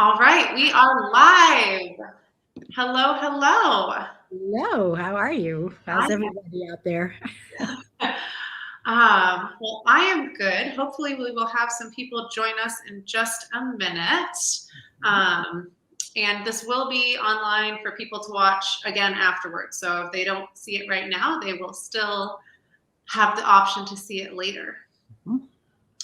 All right, we are live. Hello, hello. Hello, how are you? Hi. How's everybody out there? Well, I am good. Hopefully, we will have some people join us in just a minute. Um, and this will be online for people to watch again afterwards. So if they don't see it right now, they will still have the option to see it later. Mhm.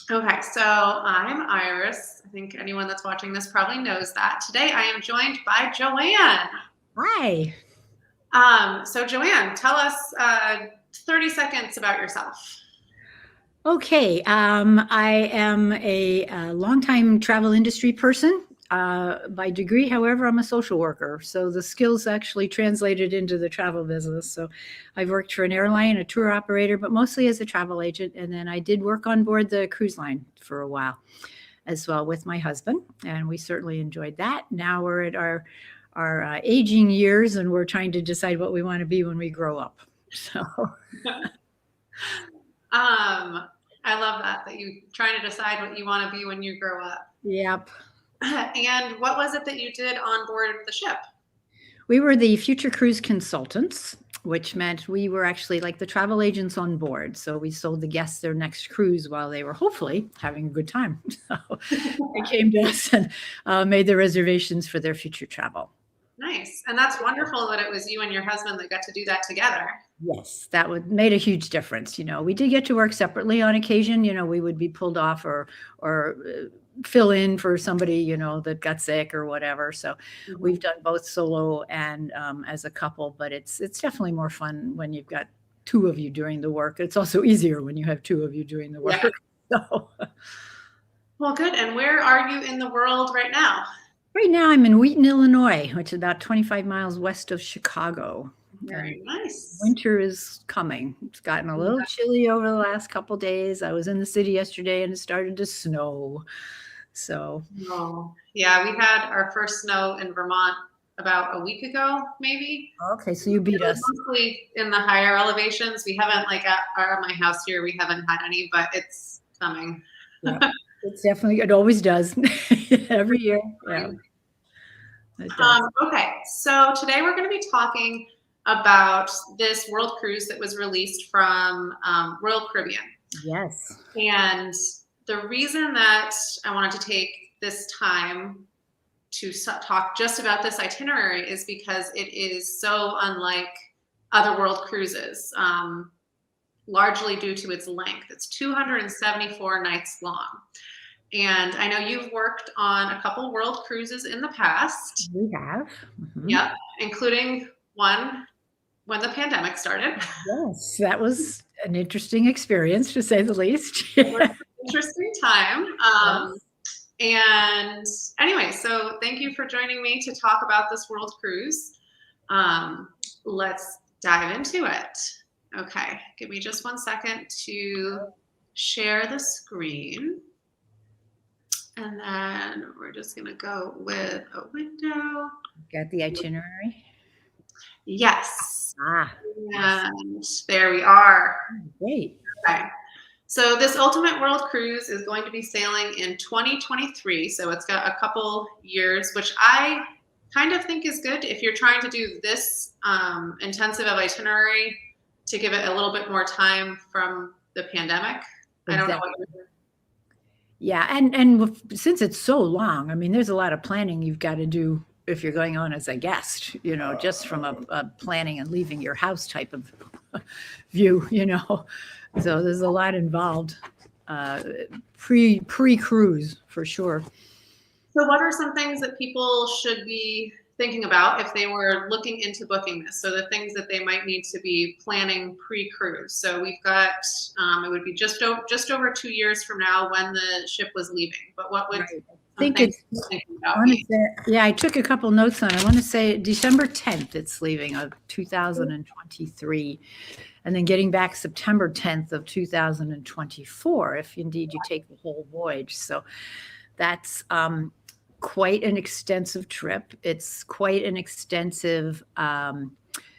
Okay, so I'm Iris. I think anyone that's watching this probably knows that. Today I am joined by Joanne. Hi. So Joanne, tell us 30 seconds about yourself. Okay, I am a longtime travel industry person. By degree, however, I'm a social worker. So the skills actually translated into the travel business. So I've worked for an airline, a tour operator, but mostly as a travel agent. And then I did work on board the cruise line for a while as well with my husband. And we certainly enjoyed that. Now we're at our aging years and we're trying to decide what we want to be when we grow up. So I love that you trying to decide what you want to be when you grow up. yep. And what was it that you did on board the ship? We were the future cruise consultants, which meant we were actually like the travel agents on board. So we sold the guests their next cruise while they were hopefully having a good time. So they came to us and made the reservations for their future travel. Nice. And that's wonderful that it was you and your husband that got to do that together. Yes, that would made a huge difference. We did get to work separately on occasion. We would be pulled off or fill in for somebody that got sick or whatever. So we've done both solo and as a couple, but it's definitely more fun when you've got two of you doing the work. It's also easier when you have two of you doing the work. Yeah. So. Well, good. And where are you in the world right now? Right now, I'm in Wheaton, Illinois, which is about 25 miles west of Chicago. Very nice. Winter is coming. It's gotten a little chilly over the last couple days. I was in the city yesterday and it started to snow. So, yeah, we had our first snow in Vermont about a week ago, maybe. Okay, so you beat us. Mostly in the higher elevations. We haven't, like at my house here, we haven't had any, but it's coming. Yeah, it's definitely, it always does every year. Yeah. Okay, so today we're going to be talking about this world cruise that was released from Royal Caribbean. Yes. And the reason that I wanted to take this time to talk just about this itinerary is because it is so unlike other world cruises, largely due to its length. It's 274 nights long. And I know you've worked on a couple world cruises in the past. We have. Mm-hmm. Yep, including one when the pandemic started. Yes, that was an interesting experience, to say the least. Interesting time. Yes. And anyway, so thank you for joining me to talk about this world cruise. Let's dive into it. Okay, give me just 1 second to share the screen. And then we're just going to go with a window. Got the itinerary? Yes. And there we are. Great. Okay. So this Ultimate World Cruise is going to be sailing in 2023. So it's got a couple years, which I kind of think is good if you're trying to do this intensive of itinerary to give it a little bit more time from the pandemic. Exactly. I don't know what you're. Yeah, and since it's so long, I mean, there's a lot of planning you've got to do if you're going on as a guest, just from a planning and leaving your house type of view, So there's a lot involved pre-cruise for sure. So what are some things that people should be thinking about if they were looking into booking this? So the things that they might need to be planning pre-cruise. So we've got, it would be just over 2 years from now when the ship was leaving. But what would I think it's, yeah, I took a couple notes on it. I want to say December 10th it's leaving of 2023. And then getting back September 10th of 2024, if indeed you take the whole voyage. So that's quite an extensive trip. It's quite an extensive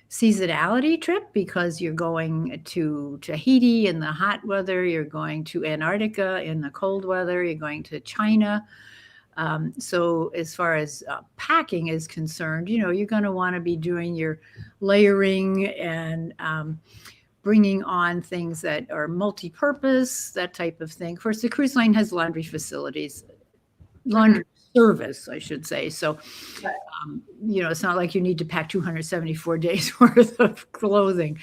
seasonality trip because you're going to Tahiti in the hot weather, you're going to Antarctica in the cold weather, you're going to China So as far as packing is concerned, you're going to want to be doing your layering and bringing on things that are multi-purpose, that type of thing. Of course, the cruise line has laundry facilities, laundry service, I should say. So, it's not like you need to pack 274 days worth of clothing,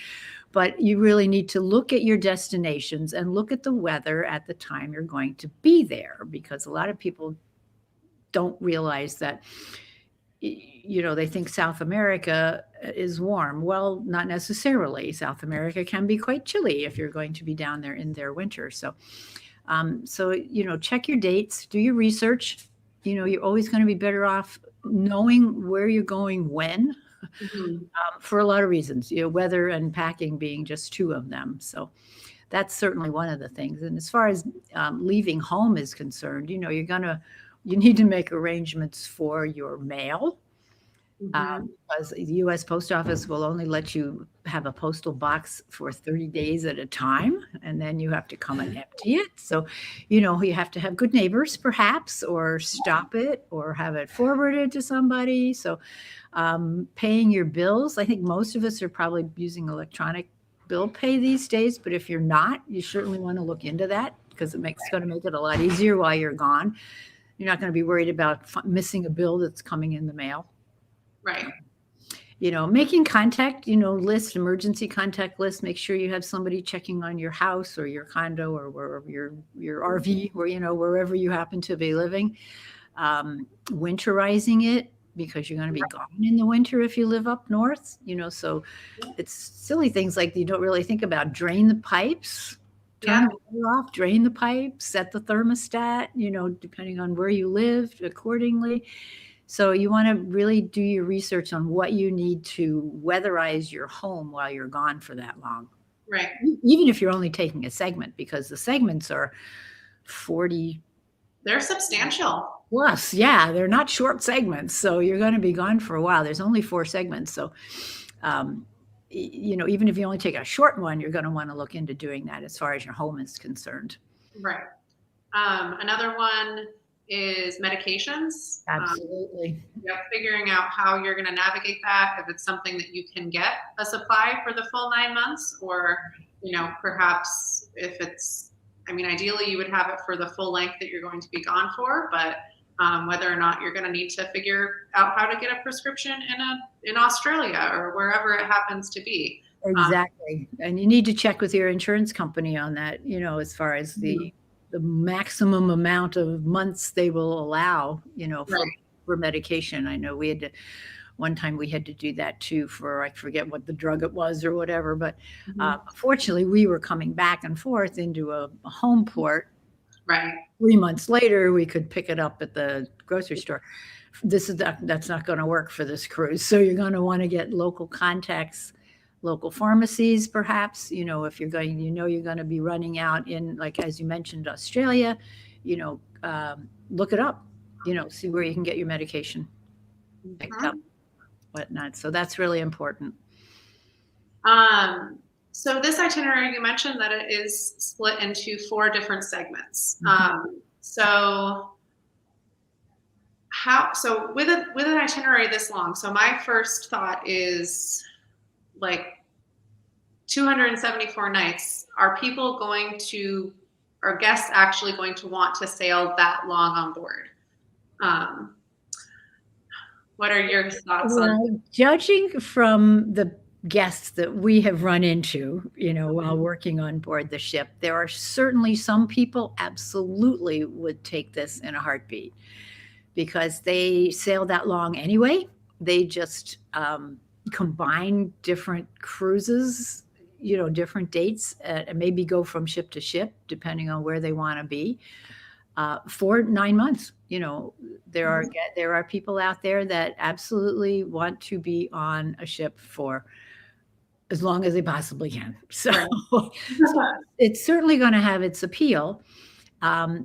but you really need to look at your destinations and look at the weather at the time you're going to be there, because a lot of people don't realize that, they think South America is warm. Well, not necessarily. South America can be quite chilly if you're going to be down there in their winter. So, check your dates, do your research. You're always going to be better off knowing where you're going when, for a lot of reasons, weather and packing being just two of them. So that's certainly one of the things. And as far as leaving home is concerned, you need to make arrangements for your mail. Because the U.S. Post Office will only let you have a postal box for 30 days at a time, and then you have to come and empty it. So, you have to have good neighbors, perhaps, or stop it, or have it forwarded to somebody. So, paying your bills. I think most of us are probably using electronic bill pay these days, but if you're not, you certainly want to look into that, because it's going to make it a lot easier while you're gone. You're not going to be worried about missing a bill that's coming in the mail. Right. Making contact, emergency contact list. Make sure you have somebody checking on your house or your condo or wherever your RV, wherever you happen to be living. Winterizing it, because you're going to be gone in the winter if you live up north. So it's silly things like you don't really think about. Drain the pipes. Turn the water off, drain the pipes, set the thermostat, depending on where you live accordingly. So you want to really do your research on what you need to weatherize your home while you're gone for that long. Right. Even if you're only taking a segment, because the segments are 40. They're substantial. Plus, yeah, they're not short segments. So you're going to be gone for a while. There's only 4 segments. So, even if you only take a short one, you're going to want to look into doing that as far as your home is concerned. Right. Another one is medications. Absolutely. Figuring out how you're going to navigate that, if it's something that you can get a supply for the full 9 months, or, perhaps if it's, ideally you would have it for the full length that you're going to be gone for, but whether or not you're going to need to figure out how to get a prescription in Australia or wherever it happens to be. Exactly. And you need to check with your insurance company on that, as far as the maximum amount of months they will allow, for medication. I know one time we had to do that too for, I forget what the drug it was or whatever, but fortunately we were coming back and forth into a home port. Right. 3 months later, we could pick it up at the grocery store. That's not going to work for this cruise. So you're going to want to get local contacts, local pharmacies, perhaps, if you're going, you're going to be running out in, like, as you mentioned, Australia, look it up, see where you can get your medication picked up, whatnot. So that's really important. So this itinerary, you mentioned that it is split into 4 different segments. So with an itinerary this long, so my first thought is, like, 274 nights. Are guests actually going to want to sail that long on board? What are your thoughts on? Judging from the guests that we have run into, while working on board the ship, there are certainly some people absolutely would take this in a heartbeat, because they sail that long anyway. They just combine different cruises, different dates, and maybe go from ship to ship, depending on where they want to be, for 9 months. There are people out there that absolutely want to be on a ship for as long as they possibly can. So it's certainly going to have its appeal.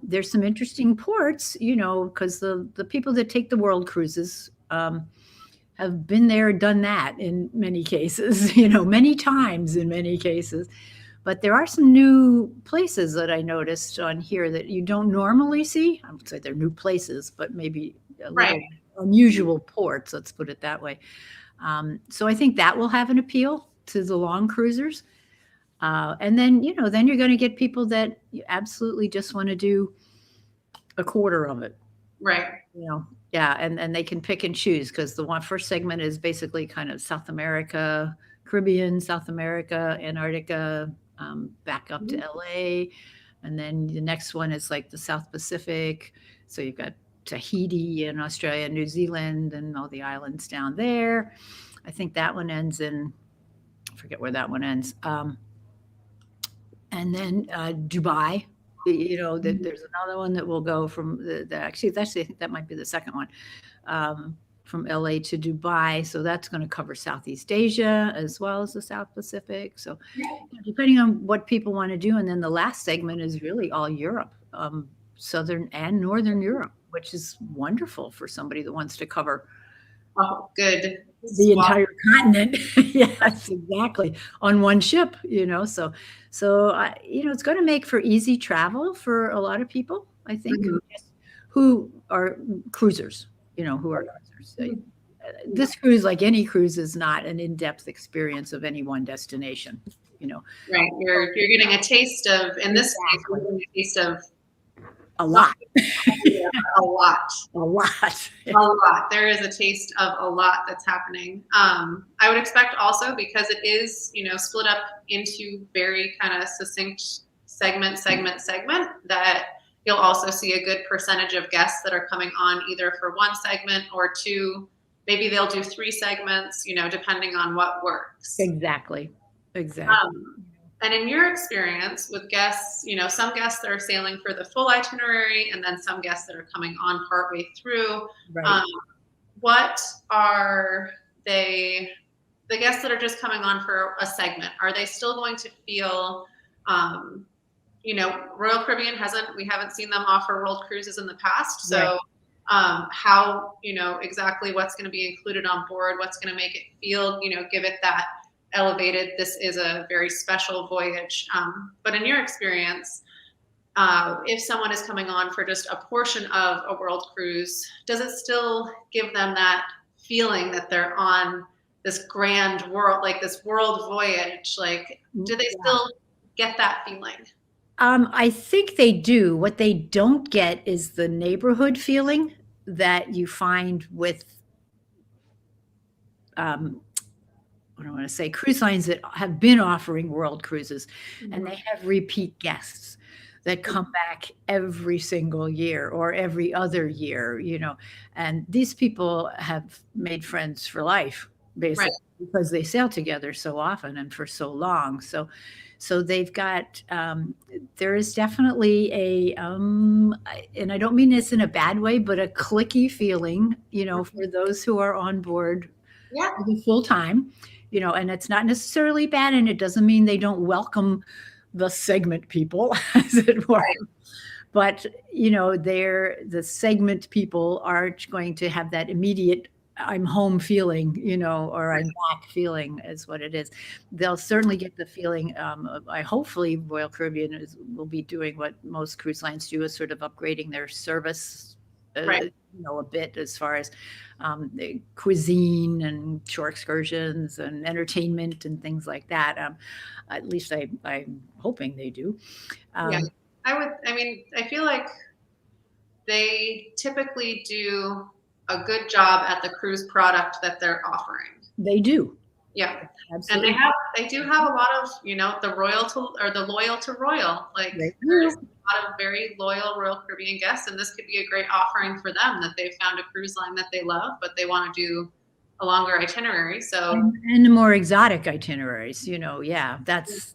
There's some interesting ports, because the people that take the world cruises have been there, done that in many cases, many times in many cases. But there are some new places that I noticed on here that you don't normally see. I would say they're new places, but maybe a Right. little unusual ports, let's put it that way. So I think that will have an appeal to the long cruisers. And then, then you're going to get people that you absolutely just want to do a quarter of it. Right. Yeah, and they can pick and choose because the first segment is basically kind of South America, Caribbean, South America, Antarctica, back up to LA, and then the next one is like the South Pacific. So you've got Tahiti and Australia, New Zealand, and all the islands down there. I think that one ends in, I forget where that one ends. And then Dubai. There's another one that will go from actually, I think that might be the second one, from LA to Dubai. So that's going to cover Southeast Asia as well as the South Pacific. So depending on what people want to do. And then the last segment is really all Europe, Southern and Northern Europe, which is wonderful for somebody that wants to cover good the entire continent. Yes, exactly. On one ship, so it's going to make for easy travel for a lot of people, I think, who are cruisers, who are cruisers. This cruise, like any cruise, is not an in-depth experience of any one destination, Right. You're getting a taste of, in this case, we're getting a taste of a lot. A lot. A lot. A lot. There is a taste of a lot that's happening. I would expect also, because it is, split up into very kind of succinct segment, that you'll also see a good percentage of guests that are coming on either for one segment or two. Maybe they'll do 3 segments, depending on what works. Exactly. And in your experience with guests, some guests that are sailing for the full itinerary, and then some guests that are coming on partway through. Right. What are the guests that are just coming on for a segment? Are they still going to feel, Royal Caribbean we haven't seen them offer world cruises in the past. So how, exactly what's going to be included on board, what's going to make it feel, give it that elevated, this is a very special voyage. But in your experience, if someone is coming on for just a portion of a world cruise, does it still give them that feeling that they're on this grand world, like this world voyage? Like, do they still get that feeling? I think they do. What they don't get is the neighborhood feeling that you find with what I want to say, cruise lines that have been offering world cruises, and they have repeat guests that come back every single year or every other year, and these people have made friends for life, basically, because they sail together so often and for so long. So they've got, there is definitely a, and I don't mean this in a bad way, but a cliquey feeling, for those who are on board full time. And it's not necessarily bad, and it doesn't mean they don't welcome the segment people, as it were. Right. But, the segment people aren't going to have that immediate I'm home feeling, or I'm back feeling is what it is. They'll certainly get the feeling, hopefully Royal Caribbean will be doing what most cruise lines do, is sort of upgrading their service a bit as far as the cuisine and shore excursions and entertainment and things like that. At least I'm hoping they do. I feel like they typically do a good job at the cruise product that they're offering. They do. Yeah. Absolutely. And they do have a lot of, the loyal to Royal. Like there's a lot of very loyal Royal Caribbean guests, and this could be a great offering for them, that they found a cruise line that they love, but they want to do a longer itinerary. So and the more exotic itineraries, that's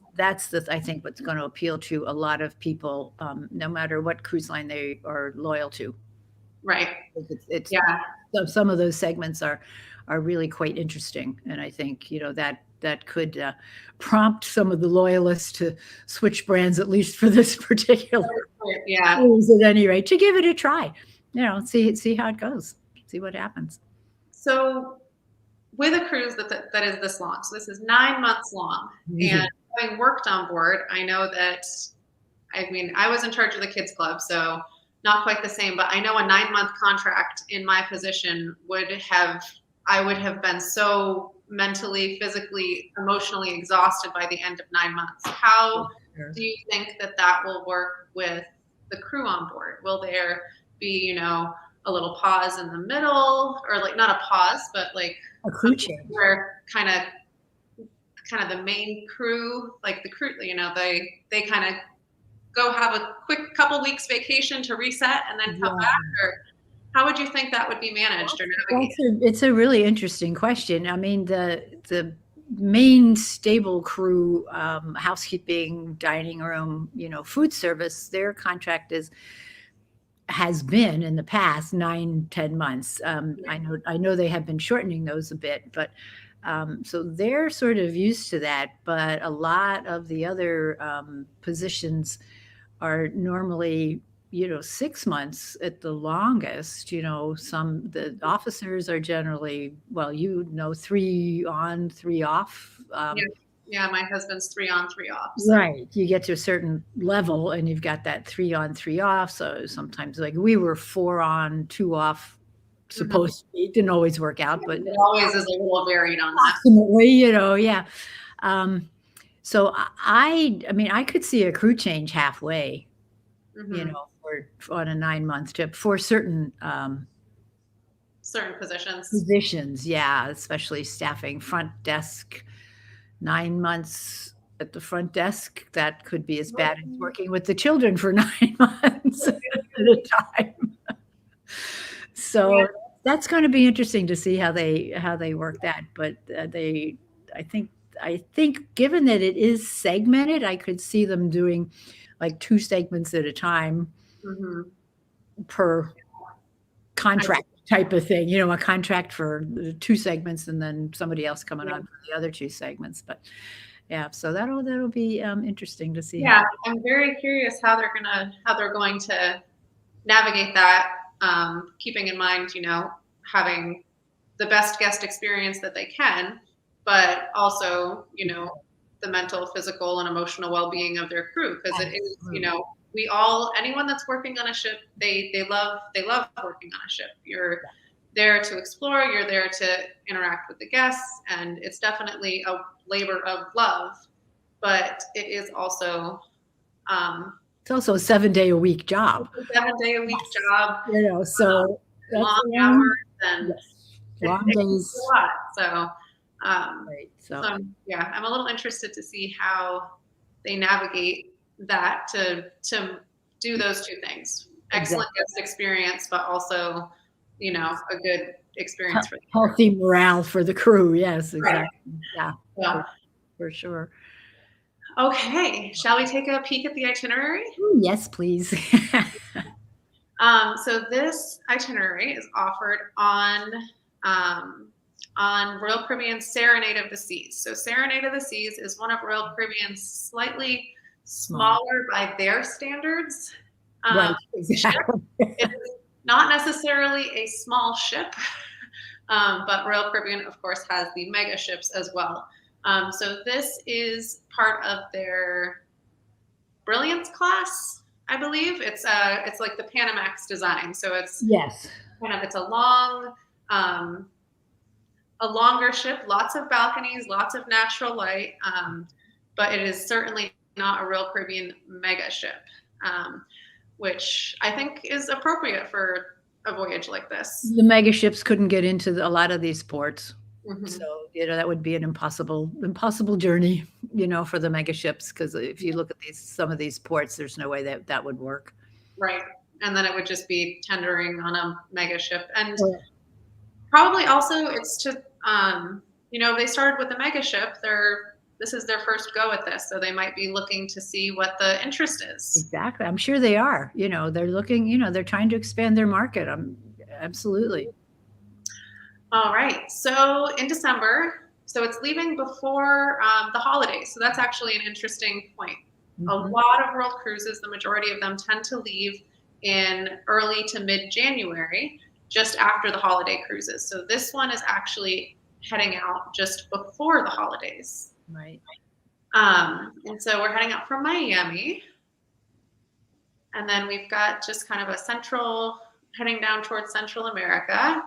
I think what's going to appeal to a lot of people, no matter what cruise line they are loyal to. Right. It's some of those segments are really quite interesting, and I think that could prompt some of the loyalists to switch brands, at least for this particular cruise, at any rate, to give it a try. See how it goes, see what happens. So with a cruise that is this long, so this is 9 months long, and having worked on board, I know that, I mean, I was in charge of the kids club, so not quite the same, but I know a 9-month contract in my position I would have been so mentally, physically, emotionally exhausted by the end of 9 months. How do you think that that will work with the crew on board? Will there be, you know, a little pause in the middle, or like not a pause, but like A crew change. where kind of the main crew, like the crew, you know, they kind of go have a quick couple weeks vacation to reset and then come back? Or how would you think that would be managed or navigated? It's a really interesting question. I mean, the main stable crew, housekeeping, dining room, you know, food service, their contract has been in the past 9, 10 months. I know they have been shortening those a bit, but so they're sort of used to that. But a lot of the other positions are normally, you know, 6 months at the longest. You know, the officers are generally, well, you know, 3 on, 3 off. Yeah, my husband's 3 on, 3 off. So. Right. You get to a certain level and you've got that 3 on, 3 off. So sometimes, like, we were 4 on, 2 off, supposed to be. It didn't always work out, but it always is a little varied on that. Ultimately, you know, yeah. So I mean, I could see a crew change halfway, you know, on a 9-month trip for certain positions. Yeah, especially staffing, front desk. 9 months at the front desk, that could be as bad as working with the children for 9 months at a time. So that's going to be interesting to see how they work that. But I think given that it is segmented, I could see them doing like 2 segments at a time per contract type of thing. You know, a contract for 2 segments and then somebody else coming on for the other 2 segments. But yeah, so that'll be interesting to see. Yeah, I'm very curious how they're going to navigate that, keeping in mind, you know, having the best guest experience that they can, but also, you know, the mental, physical, and emotional well-being of their crew, because it is, you know, anyone that's working on a ship, they love working on a ship. You're there to explore, you're there to interact with the guests, and it's definitely a labor of love, but it is also it's also a 7-day-a-week job. A 7-day-a-week job. You know, so long hours and long days. A lot. So, right. So yeah, I'm a little interested to see how they navigate that to do those 2 things. Excellent guest experience, but also, you know, a good experience for the healthy morale for the crew. Yes, exactly. Right. Yeah, for sure. Okay, shall we take a peek at the itinerary? Yes, please. So this itinerary is offered on Royal Caribbean's Serenade of the Seas. So Serenade of the Seas is one of Royal Caribbean's slightly smaller by their standards. Right, exactly. It is not necessarily a small ship, but Royal Caribbean, of course, has the mega ships as well. So this is part of their Brilliance class, I believe. It's like the Panamax design. So it's it's a longer ship, lots of balconies, lots of natural light, but it is certainly not a Royal Caribbean mega ship, which I think is appropriate for a voyage like this. The mega ships couldn't get into a lot of these ports. So, you know, that would be an impossible journey, you know, for the mega ships, because if you look at some of these ports, there's no way that would work. Right. And then it would just be tendering on a mega ship. And probably also it's to, you know, they started with a mega ship. This is their first go at this. So they might be looking to see what the interest is. Exactly. I'm sure they are. You know, they're looking, you know, they're trying to expand their market. Absolutely. All right. So in December, so it's leaving before the holidays. So that's actually an interesting point. A lot of world cruises, the majority of them tend to leave in early to mid-January, just after the holiday cruises. So this one is actually heading out just before the holidays. Right. And so we're heading out from Miami. And then we've got just kind of a heading down towards Central America.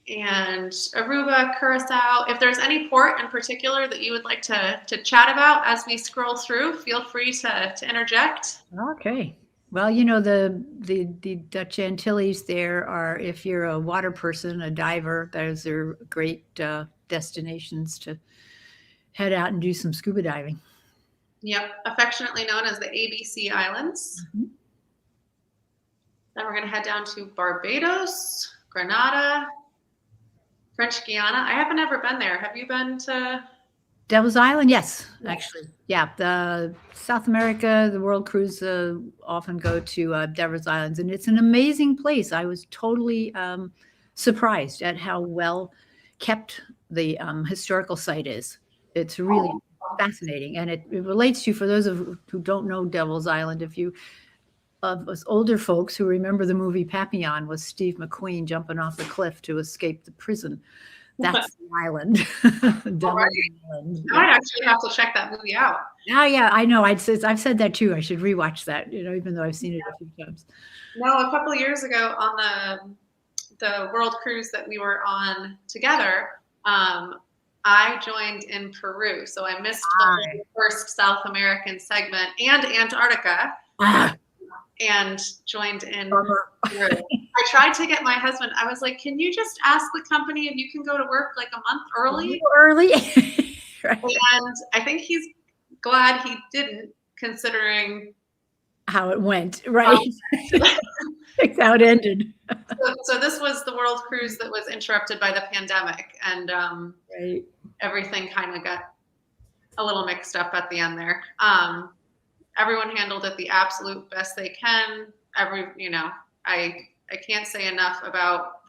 And Aruba, Curacao. If there's any port in particular that you would like to chat about as we scroll through, feel free to interject. Okay. Well, you know, the Dutch Antilles there are, if you're a water person, a diver, those are great destinations to head out and do some scuba diving. Yep, affectionately known as the ABC Islands. Mm-hmm. Then we're going to head down to Barbados, Grenada, French Guiana. I haven't ever been there. Have you been to? Devil's Island? Yes, actually. Yeah, the South America, the World Cruise often go to Devil's Islands, and it's an amazing place. I was totally surprised at how well kept the historical site is. It's really fascinating, and it relates to, for those of who don't know Devil's Island, if you of us older folks who remember the movie Papillon with Steve McQueen jumping off the cliff to escape the prison. That's the island. Island. I might actually have to check that movie out. Oh yeah, I know. I've said that too. I should rewatch that. You know, even though I've seen it a few times. No, a couple of years ago on the world cruise that we were on together, I joined in Peru, so I missed the first South American segment and Antarctica. And joined in Peru. I tried to get my husband. I was like, "Can you just ask the company if you can go to work like a month early?" Right. And I think he's glad he didn't, considering how it went. Right. That's how it ended. So this was the world cruise that was interrupted by the pandemic, and everything kind of got a little mixed up at the end there. Everyone handled it the absolute best they can. I can't say enough about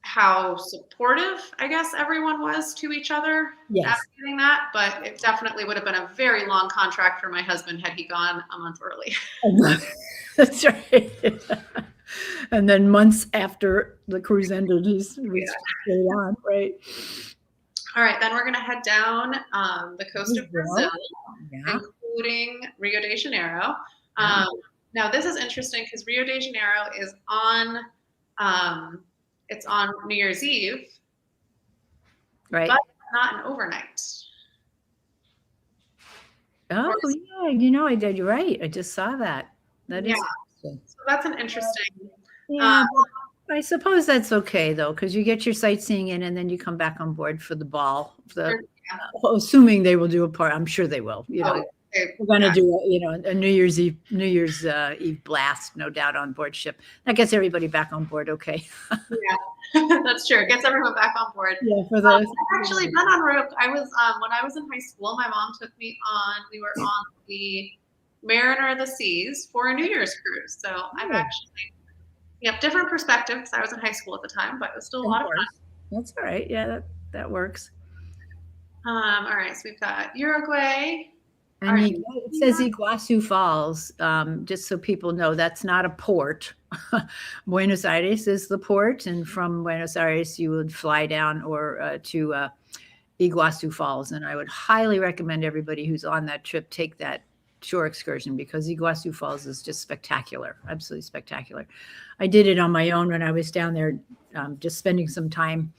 how supportive, I guess, everyone was to each other after getting that. But it definitely would have been a very long contract for my husband had he gone a month early. That's right. And then months after the cruise ended, he stayed on, right? All right, then we're going to head down the coast of Brazil, including Rio de Janeiro. Now, this is interesting because Rio de Janeiro is on New Year's Eve, right? But not an overnight. Oh, yeah, you know, you're right. I just saw that. That is interesting. So that's an interesting. Yeah. I suppose that's okay though, because you get your sightseeing in, and then you come back on board for the ball. Assuming they will do a part, I'm sure they will. You know, we're going to do a New Year's Eve blast, no doubt, on board ship. That gets everybody back on board. Okay. Yeah, that's true. It gets everyone back on board. Yeah, for the. I've actually been on rope. I was when I was in high school. My mom took me on. We were on the Mariner of the Seas for a New Year's cruise. So I've actually. Yep, different perspective because I was in high school at the time, but it was still a lot of fun. That's all right. Yeah, that works. All right, so we've got Uruguay. And it says Iguazu Falls, just so people know that's not a port. Buenos Aires is the port, and from Buenos Aires you would fly down or to Iguazu Falls. And I would highly recommend everybody who's on that trip take that shore excursion because Iguazu Falls is just spectacular, absolutely spectacular. I did it on my own when I was down there, just spending some time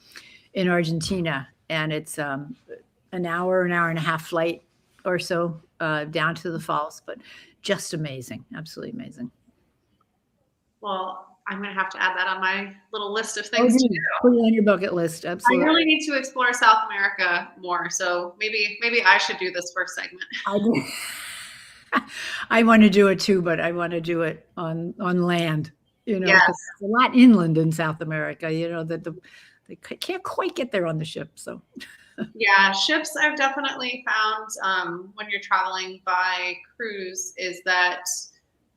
in Argentina, and it's an hour and a half flight or so down to the falls, but just amazing, absolutely amazing. Well, I'm going to have to add that on my little list of things to do. Put it on your bucket list, absolutely. I really need to explore South America more, so maybe I should do this first segment. I want to do it too, but I want to do it on land. You know, there's a lot inland in South America. You know that they can't quite get there on the ship. So, yeah, ships I've definitely found when you're traveling by cruise is that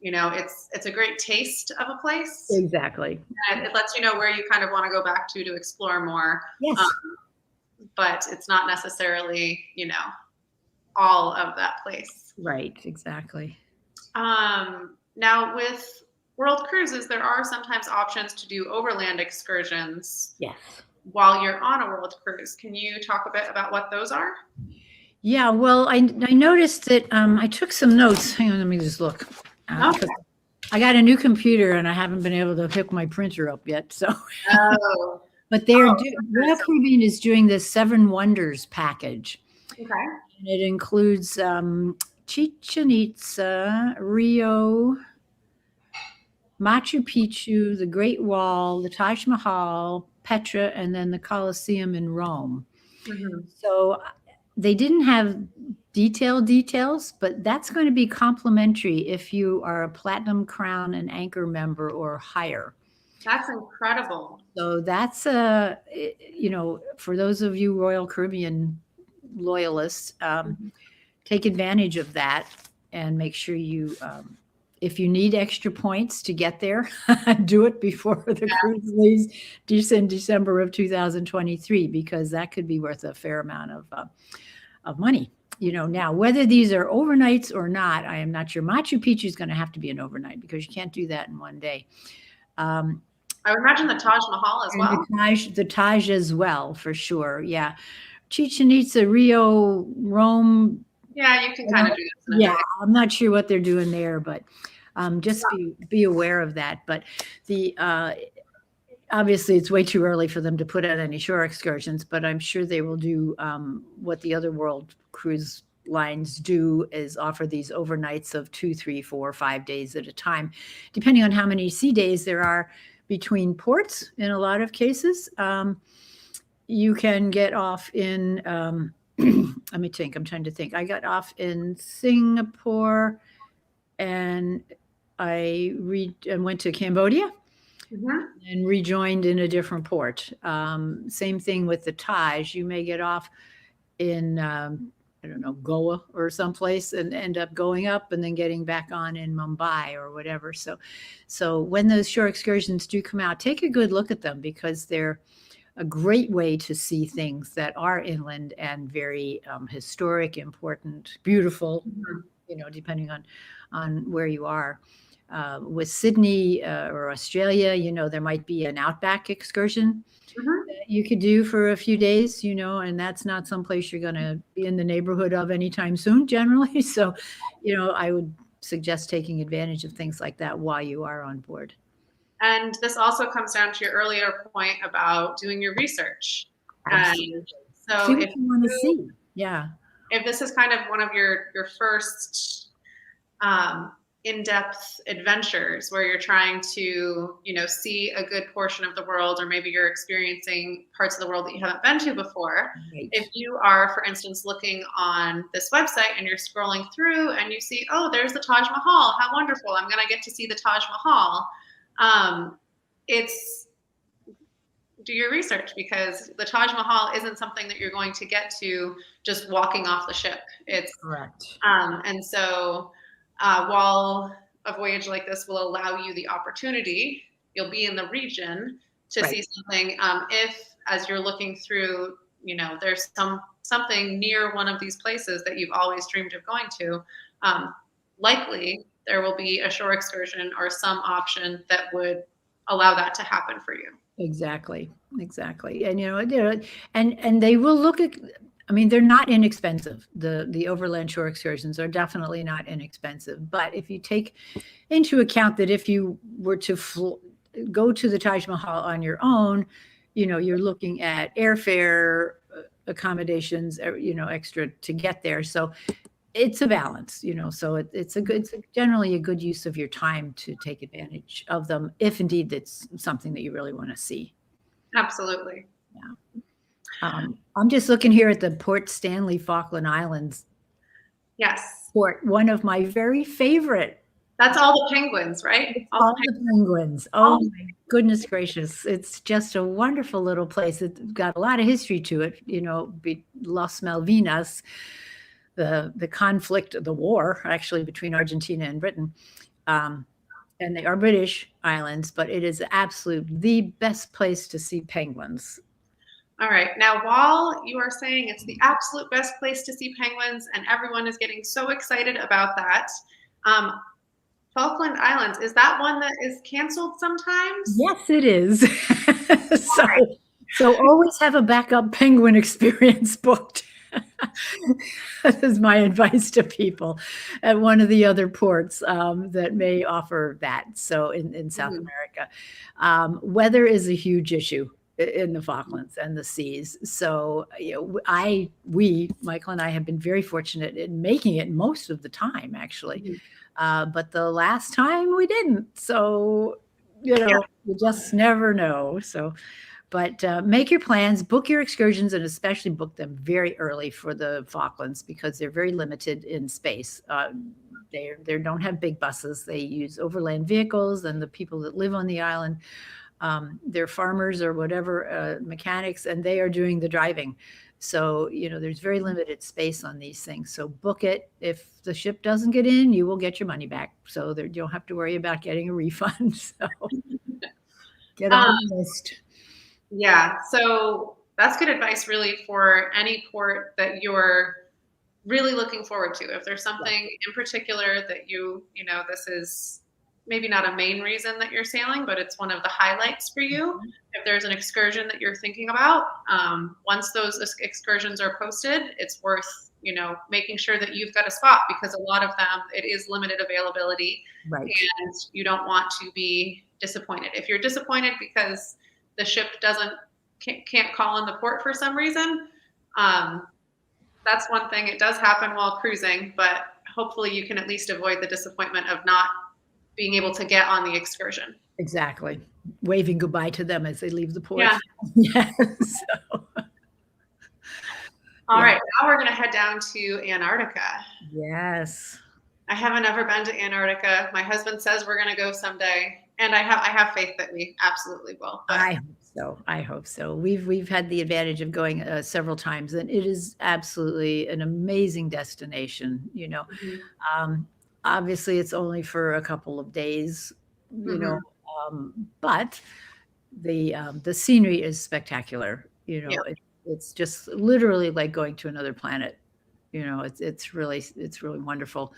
it's a great taste of a place. Exactly, and it lets you know where you kind of want to go back to explore more. Yes, but it's not necessarily all of that place. Right, exactly. Now with World Cruises, there are sometimes options to do overland excursions. Yes. while you're on a world cruise. Can you talk a bit about what those are? Yeah, well, I noticed that I took some notes. Hang on, let me just look. Okay. I got a new computer and I haven't been able to hook my printer up yet. So, Oh, but Royal Caribbean is doing this Seven Wonders package. okay. And it includes Chichen Itza, Rio, Machu Picchu, the Great Wall, the Taj Mahal, Petra, and then the Colosseum in Rome. Mhm. So they didn't have details, but that's going to be complimentary if you are a Platinum Crown and Anchor member or higher. That's incredible. So that's for those of you Royal Caribbean loyalists, take advantage of that and make sure you, if you need extra points to get there, do it before the cruise leaves in December of 2023, because that could be worth a fair amount of money. Now, whether these are overnights or not, I am not sure. Machu Picchu is going to have to be an overnight because you can't do that in one day. I would imagine the Taj Mahal as well. The Taj as well, for sure. Yeah. Chichen Itza, Rio, Rome. Yeah, you can kind of do this in a day. I'm not sure what they're doing there, but just be aware of that. But obviously it's way too early for them to put out any shore excursions, but I'm sure they will do what the other world cruise lines do, is offer these overnights of 2, 3, 4, 5 days at a time, depending on how many sea days there are between ports. In a lot of cases, you can get off in, let me think, I'm trying to think. I got off in Singapore and I went to Cambodia. And rejoined in a different port. Same thing with the Taj. You may get off in, I don't know, Goa or someplace and end up going up and then getting back on in Mumbai or whatever. So when those shore excursions do come out, take a good look at them, because they're a great way to see things that are inland and very historic, important, beautiful, depending on where you are. With Sydney or Australia, there might be an outback excursion that you could do for a few days, and that's not someplace you're going to be in the neighborhood of anytime soon, generally. So, I would suggest taking advantage of things like that while you are on board. And this also comes down to your earlier point about doing your research. Absolutely. And so see what you want to see. Yeah. If this is kind of one of your first in-depth adventures where you're trying to, see a good portion of the world, or maybe you're experiencing parts of the world that you haven't been to before. Right. If you are, for instance, looking on this website and you're scrolling through and you see, oh, there's the Taj Mahal. How wonderful. I'm going to get to see the Taj Mahal. Do your research, because the Taj Mahal isn't something that you're going to get to just walking off the ship. It's correct. And so while a voyage like this will allow you the opportunity, you'll be in the region to see something. If, as you're looking through, there's something near one of these places that you've always dreamed of going to, likely there will be a shore excursion or some option that would allow that to happen for you. Exactly. And and they will look at, they're not inexpensive. The overland shore excursions are definitely not inexpensive. But if you take into account that if you were to go to the Taj Mahal on your own, you're looking at airfare, accommodations, extra to get there. So it's a balance, so it's generally a good use of your time to take advantage of them, if indeed it's something that you really want to see. Absolutely. Yeah. I'm just looking here at the Port Stanley Falkland Islands. Yes. Port, one of my very favorite. That's all the penguins, right? All the penguins. Oh my goodness gracious. It's just a wonderful little place. It's got a lot of history to it, Las Malvinas, the conflict, the war actually between Argentina and Britain. And they are British islands, but it is the best place to see penguins. All right. Now, while you are saying it's the absolute best place to see penguins and everyone is getting so excited about that, Falkland Islands, is that one that is canceled sometimes? Yes, it is. So So always have a backup penguin experience booked. That is my advice to people at one of the other ports that may offer that. So in South Mhm. America, weather is a huge issue in the Falklands and the seas. So Michael and I have been very fortunate in making it most of the time, actually. Mhm. But the last time we didn't. So Yeah. you just never know. So but make your plans, book your excursions, and especially book them very early for the Falklands because they're very limited in space. They don't have big buses. They use overland vehicles, and the people that live on the island, they're farmers or whatever, mechanics, and they are doing the driving. So, there's very limited space on these things. So book it. If the ship doesn't get in, you will get your money back. So you don't have to worry about getting a refund. So get on Um, the list. yeah. So that's good advice, really, for any port that you're really looking forward to. If there's something in particular that this is maybe not a main reason that you're sailing, but it's one of the highlights for you. If there's an excursion that you're thinking about, once those excursions are posted, it's worth, making sure that you've got a spot because a lot of them, it is limited availability. Right. And you don't want to be disappointed. If you're disappointed because the ship can't call in the port for some reason, that's one thing. It does happen while cruising, but hopefully you can at least avoid the disappointment of not being able to get on the excursion. Exactly. Waving goodbye to them as they leave the port. Yeah. Yes. All right. Now we're going to head down to Antarctica. Yes. I haven't ever been to Antarctica. My husband says we're going to go someday, and I have faith that we absolutely will. But I hope so. We've had the advantage of going several times, and it is absolutely an amazing destination. Obviously, it's only for a couple of days, but the scenery is spectacular. It's just literally like going to another planet. It's really wonderful.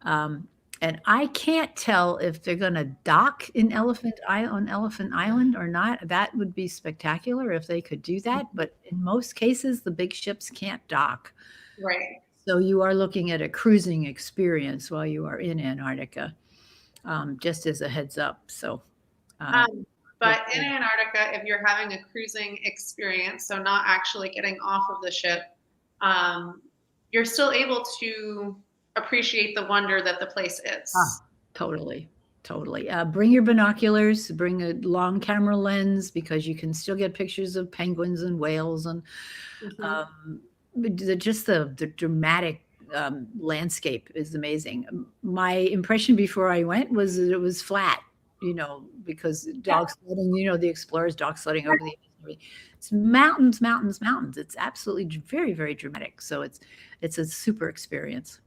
And I can't tell if they're going to dock on Elephant Island or not. That would be spectacular if they could do that. But in most cases, the big ships can't dock. Right. So you are looking at a cruising experience while you are in Antarctica, just as a heads up. So, but in Antarctica, if you're having a cruising experience, so not actually getting off of the ship, you're still able to appreciate the wonder that the place is. Totally. Bring your binoculars, bring a long camera lens because you can still get pictures of penguins and whales and just the dramatic landscape is amazing. My impression before I went was that it was flat, because dog sledding, the explorers dog sledding over the it's mountains. It's absolutely very, very dramatic. So it's a super experience.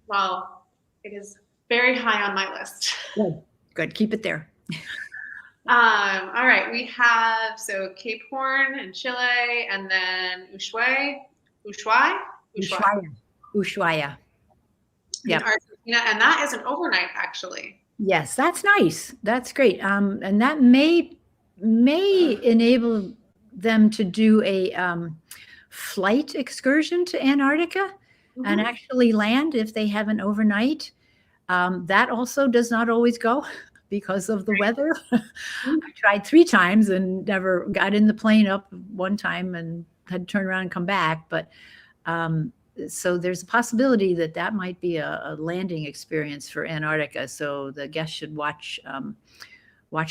Well, it is very high on my list. Good. Keep it there. All right. We have Cape Horn in Chile, and then Ushuaia. Yeah. Argentina, and that is an overnight, actually. Yes, that's nice. That's great. And that may enable them to do a flight excursion to Antarctica and actually land if they have an overnight. That also does not always go because of the weather. I tried 3 times and never got in the plane up one time and had to turn around and come back. But so there's a possibility that might be a landing experience for Antarctica. So the guests should watch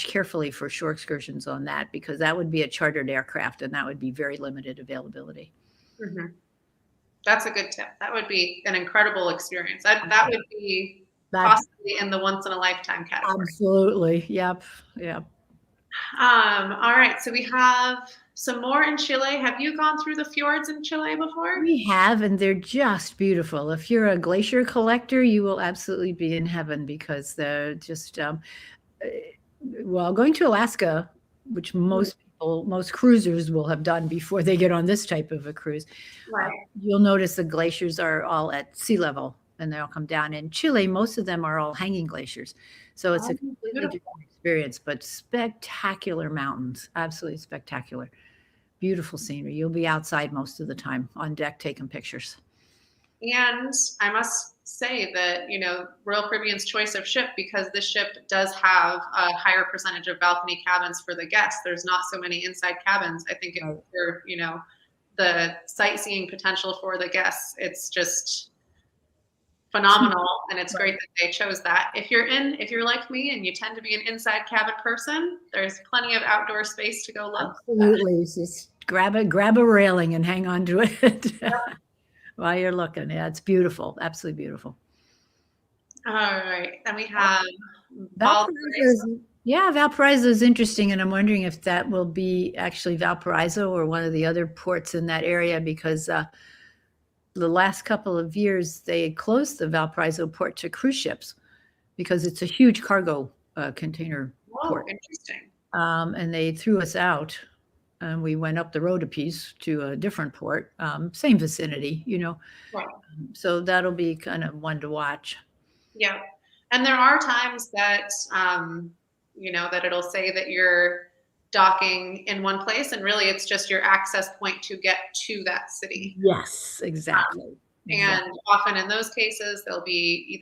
carefully for shore excursions on that because that would be a chartered aircraft and that would be very limited availability. Mm-hmm. That's a good tip. That would be an incredible experience. That would be possibly in the once in a lifetime category. Absolutely. Yep. All right. So we have some more in Chile. Have you gone through the fjords in Chile before? We have, and they're just beautiful. If you're a glacier collector, you will absolutely be in heaven because they're just, going to Alaska, which most cruisers will have done before they get on this type of a cruise. Right. You'll notice the glaciers are all at sea level. and they all come down. In Chile, most of them are all hanging glaciers. So it's a completely different experience, but spectacular mountains, absolutely spectacular. Beautiful scenery. You'll be outside most of the time on deck taking pictures. And I must say that, Royal Caribbean's choice of ship, because this ship does have a higher percentage of balcony cabins for the guests. There's not so many inside cabins. I think for, the sightseeing potential for the guests, it's just phenomenal. And it's great that they chose that. If you're like me and you tend to be an inside cabin person, there's plenty of outdoor space to go look. Absolutely. Just grab a railing and hang on to it. While you're looking. Yeah, it's beautiful. Absolutely beautiful. All right. Then we have Valparaiso. Yeah, Valparaiso is interesting. And I'm wondering if that will be actually Valparaiso or one of the other ports in that area, because the last couple of years they closed the Valparaiso port to cruise ships because it's a huge cargo container port. Interesting. And they threw us out. And we went up the road a piece to a different port, same vicinity, Right. So that'll be kind of one to watch. Yeah. And there are times that, that it'll say that you're docking in one place, and really it's just your access point to get to that city. Yes, exactly. And often in those cases, there'll be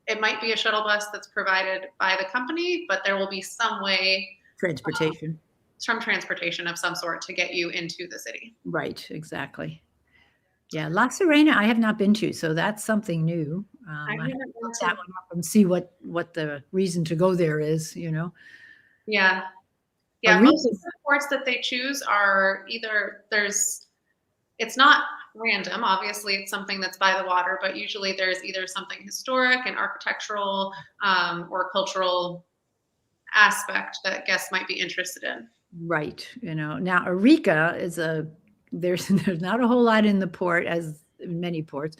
it might be a shuttle bus that's provided by the company, but there will be some way. Transportation. From transportation of some sort to get you into the city. Right, exactly. Yeah, La Serena I have not been to, so that's something new. I have to look that one up and see what the reason to go there is, Yeah. Most of the ports that they choose are either it's not random. Obviously, it's something that's by the water, but usually there's either something historic and architectural or cultural aspect that guests might be interested in. Right. Now Arica is there's not a whole lot in the port as in many ports,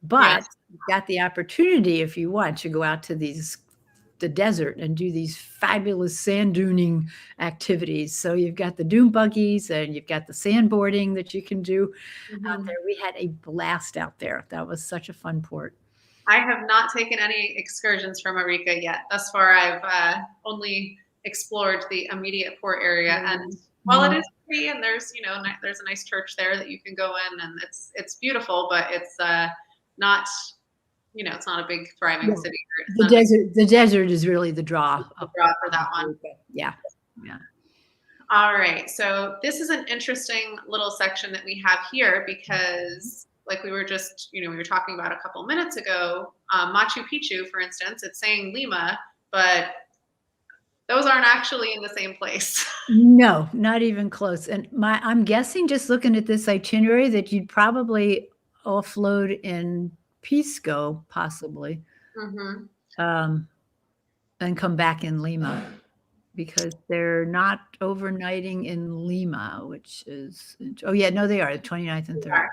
but you've got the opportunity if you want to go out to the desert and do these fabulous sand duning activities. So you've got the dune buggies and you've got the sandboarding that you can do out there. We had a blast out there. That was such a fun port. I have not taken any excursions from Arica yet. Thus far, I've only explored the immediate port area. And while it is pretty, and there's a nice church there that you can go in, and it's beautiful, but it's not it's not a big thriving city. The desert is really the draw. For that one. Yeah. All right. So this is an interesting little section that we have here because, like we were just, we were talking about a couple minutes ago, Machu Picchu, for instance, it's saying Lima, but those aren't actually in the same place. No, not even close. And I'm guessing, just looking at this itinerary, that you'd probably offload in Pisco, possibly, and come back in Lima, because they're not overnighting in Lima, which is, they are, the 29th and 30th.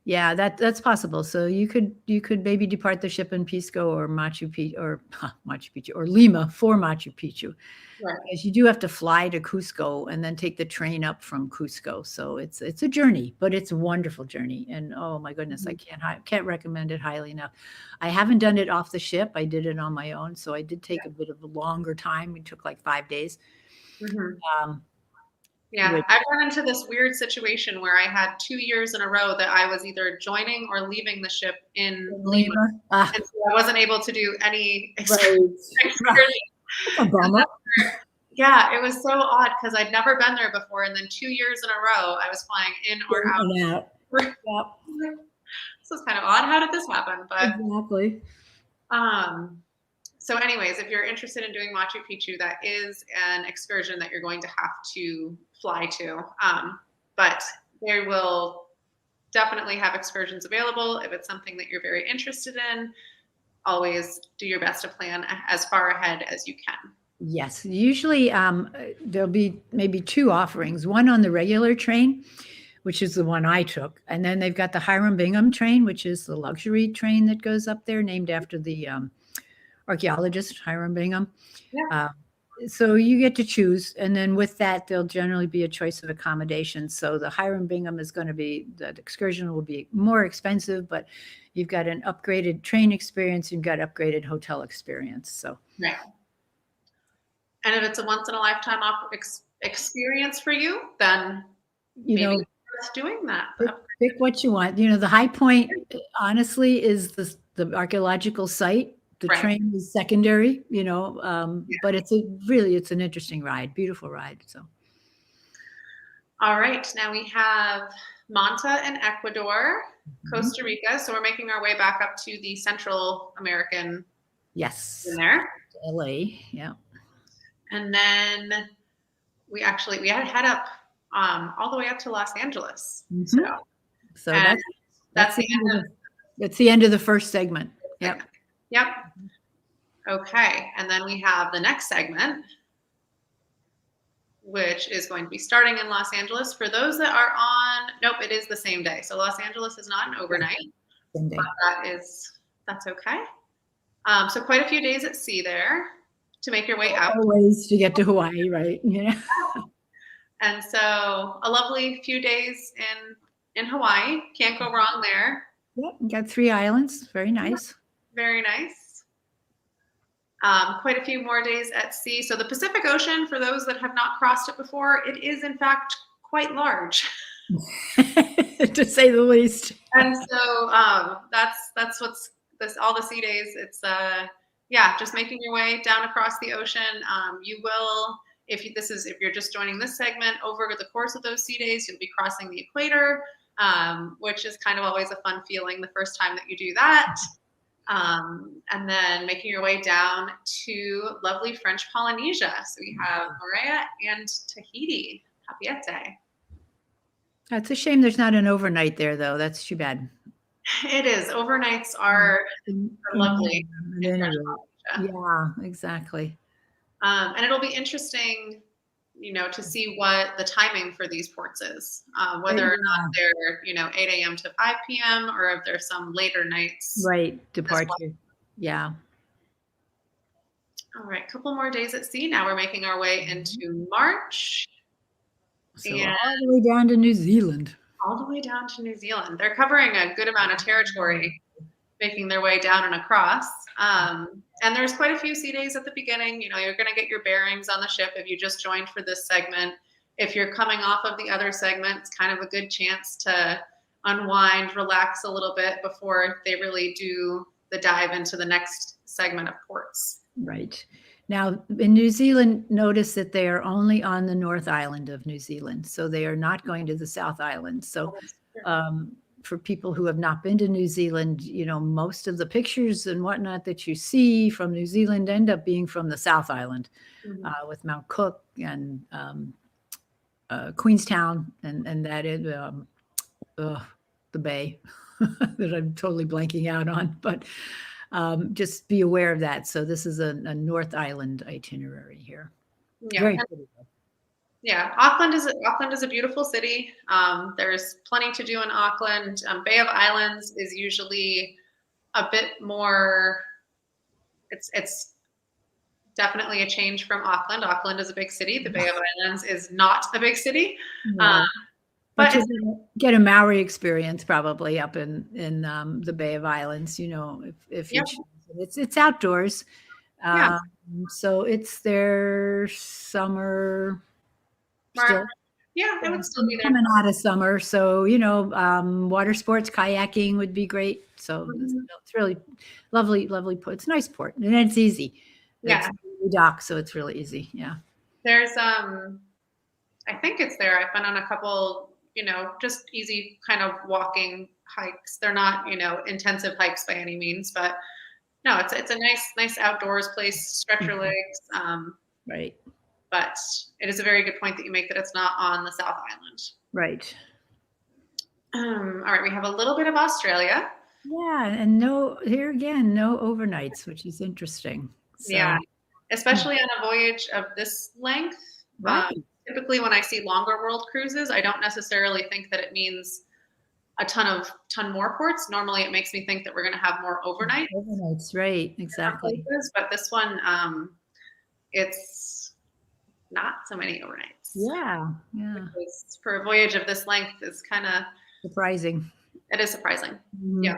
Yeah, that's possible. So you could maybe depart the ship in Pisco or Machu Picchu or Lima for Machu Picchu. Right. Because you do have to fly to Cusco and then take the train up from Cusco. So it's a journey, but it's a wonderful journey. And oh my goodness, I can't recommend it highly enough. I haven't done it off the ship. I did it on my own. So I did take a bit of a longer time. It took like 5 days. I've run into this weird situation where I had 2 years in a row that I was either joining or leaving the ship in Lima. And so I wasn't able to do any excursions. A bummer. Yeah, it was so odd because I'd never been there before. And then 2 years in a row, I was flying in or out. This was kind of odd. How did this happen? But exactly. So anyways, if you're interested in doing Machu Picchu, that is an excursion that you're going to have to fly to. But they will definitely have excursions available. If it's something that you're very interested in, always do your best to plan as far ahead as you can. Yes. Usually there'll be maybe 2 offerings, one on the regular train, which is the one I took. And then they've got the Hiram Bingham train, which is the luxury train that goes up there, named after the archaeologist Hiram Bingham. So you get to choose, and then with that, there'll generally be a choice of accommodations. So the Hiram Bingham is going to be, the excursion will be more expensive, but you've got an upgraded train experience, you've got upgraded hotel experience. So Right. And if it's a once in a lifetime experience for you, then you maybe know, it's worth doing that. pick what you want. The high point, honestly, is the archaeological site. The Right. train is secondary, but it's an interesting ride, beautiful ride. So All right. Now we have Manta in Ecuador, Costa Rica. So we're making our way back up to the Central American yes, in there. LA, yeah. And then we had to head up all the way up to Los Angeles. So and that's the end of that's the end of the first segment. Yep. Yep. Okay. And then we have the next segment, which is going to be starting in Los Angeles. For those that are on, nope, it is the same day. So Los Angeles is not an overnight. Same day. But that's okay. So quite a few days at sea there to make your way out. Ways to get to Hawaii, right? Yeah. And so a lovely few days in Hawaii. Can't go wrong there. Yep, got 3 islands. Very nice. Very nice. Quite a few more days at sea. So the Pacific Ocean, for those that have not crossed it before, it is in fact quite large, to say the least. And so that's what's this. All the sea days. It's just making your way down across the ocean. You will, if you're just joining this segment, over the course of those sea days, you'll be crossing the equator, which is kind of always a fun feeling the first time that you do that. And then making your way down to lovely French Polynesia. So we have Moorea and Tahiti. Papeete. It's a shame there's not an overnight there, though. That's too bad. It is. Overnights are lovely. Yeah, exactly. And it'll be interesting, to see what the timing for these ports is, whether or not they're, 8 a.m. to 5 p.m. or if there's some later nights. Right, departure. Yeah. All right, a couple more days at sea. Now we're making our way into March. So all the way down to New Zealand. All the way down to New Zealand. They're covering a good amount of territory, making their way down and across. And there's quite a few sea days at the beginning. You're going to get your bearings on the ship if you just joined for this segment. If you're coming off of the other segment, it's kind of a good chance to unwind, relax a little bit before they really do the dive into the next segment of ports. Right. Now, in New Zealand, notice that they are only on the North Island of New Zealand. So they are not going to the South Island. So for people who have not been to New Zealand, most of the pictures and whatnot that you see from New Zealand end up being from the South Island, with Mount Cook and Queenstown, and that is the bay that I'm totally blanking out on. But just be aware of that. So this is a North Island itinerary here. Yeah. Very Yeah, Auckland is a beautiful city. There's plenty to do in Auckland. Bay of Islands is usually a bit more. It's definitely a change from Auckland. Auckland is a big city. The Bay of Islands is not a big city. But you get a Maori experience probably up in the Bay of Islands. If you choose. It's outdoors. So it's their summer. Still, it would still be there. Coming out of summer, so water sports, kayaking would be great. So it's really lovely port. It's a nice port, and it's easy. Yeah, it's dock, so it's really easy. Yeah. There's I think it's there. I've been on a couple, just easy kind of walking hikes. They're not, intensive hikes by any means, but no, it's a nice outdoors place. Stretch your legs. Right. But it is a very good point that you make that it's not on the South Island. Right. All right, we have a little bit of Australia. Yeah, and no overnights, which is interesting. So, yeah, especially on a voyage of this length. Right. Typically, when I see longer world cruises, I don't necessarily think that it means a ton more ports. Normally, it makes me think that we're going to have more overnights. Overnights, right? Exactly. But this one, it's not so many overnights. Yeah. Which is, for a voyage of this length, is kind of surprising. It is surprising. Mm-hmm. Yeah.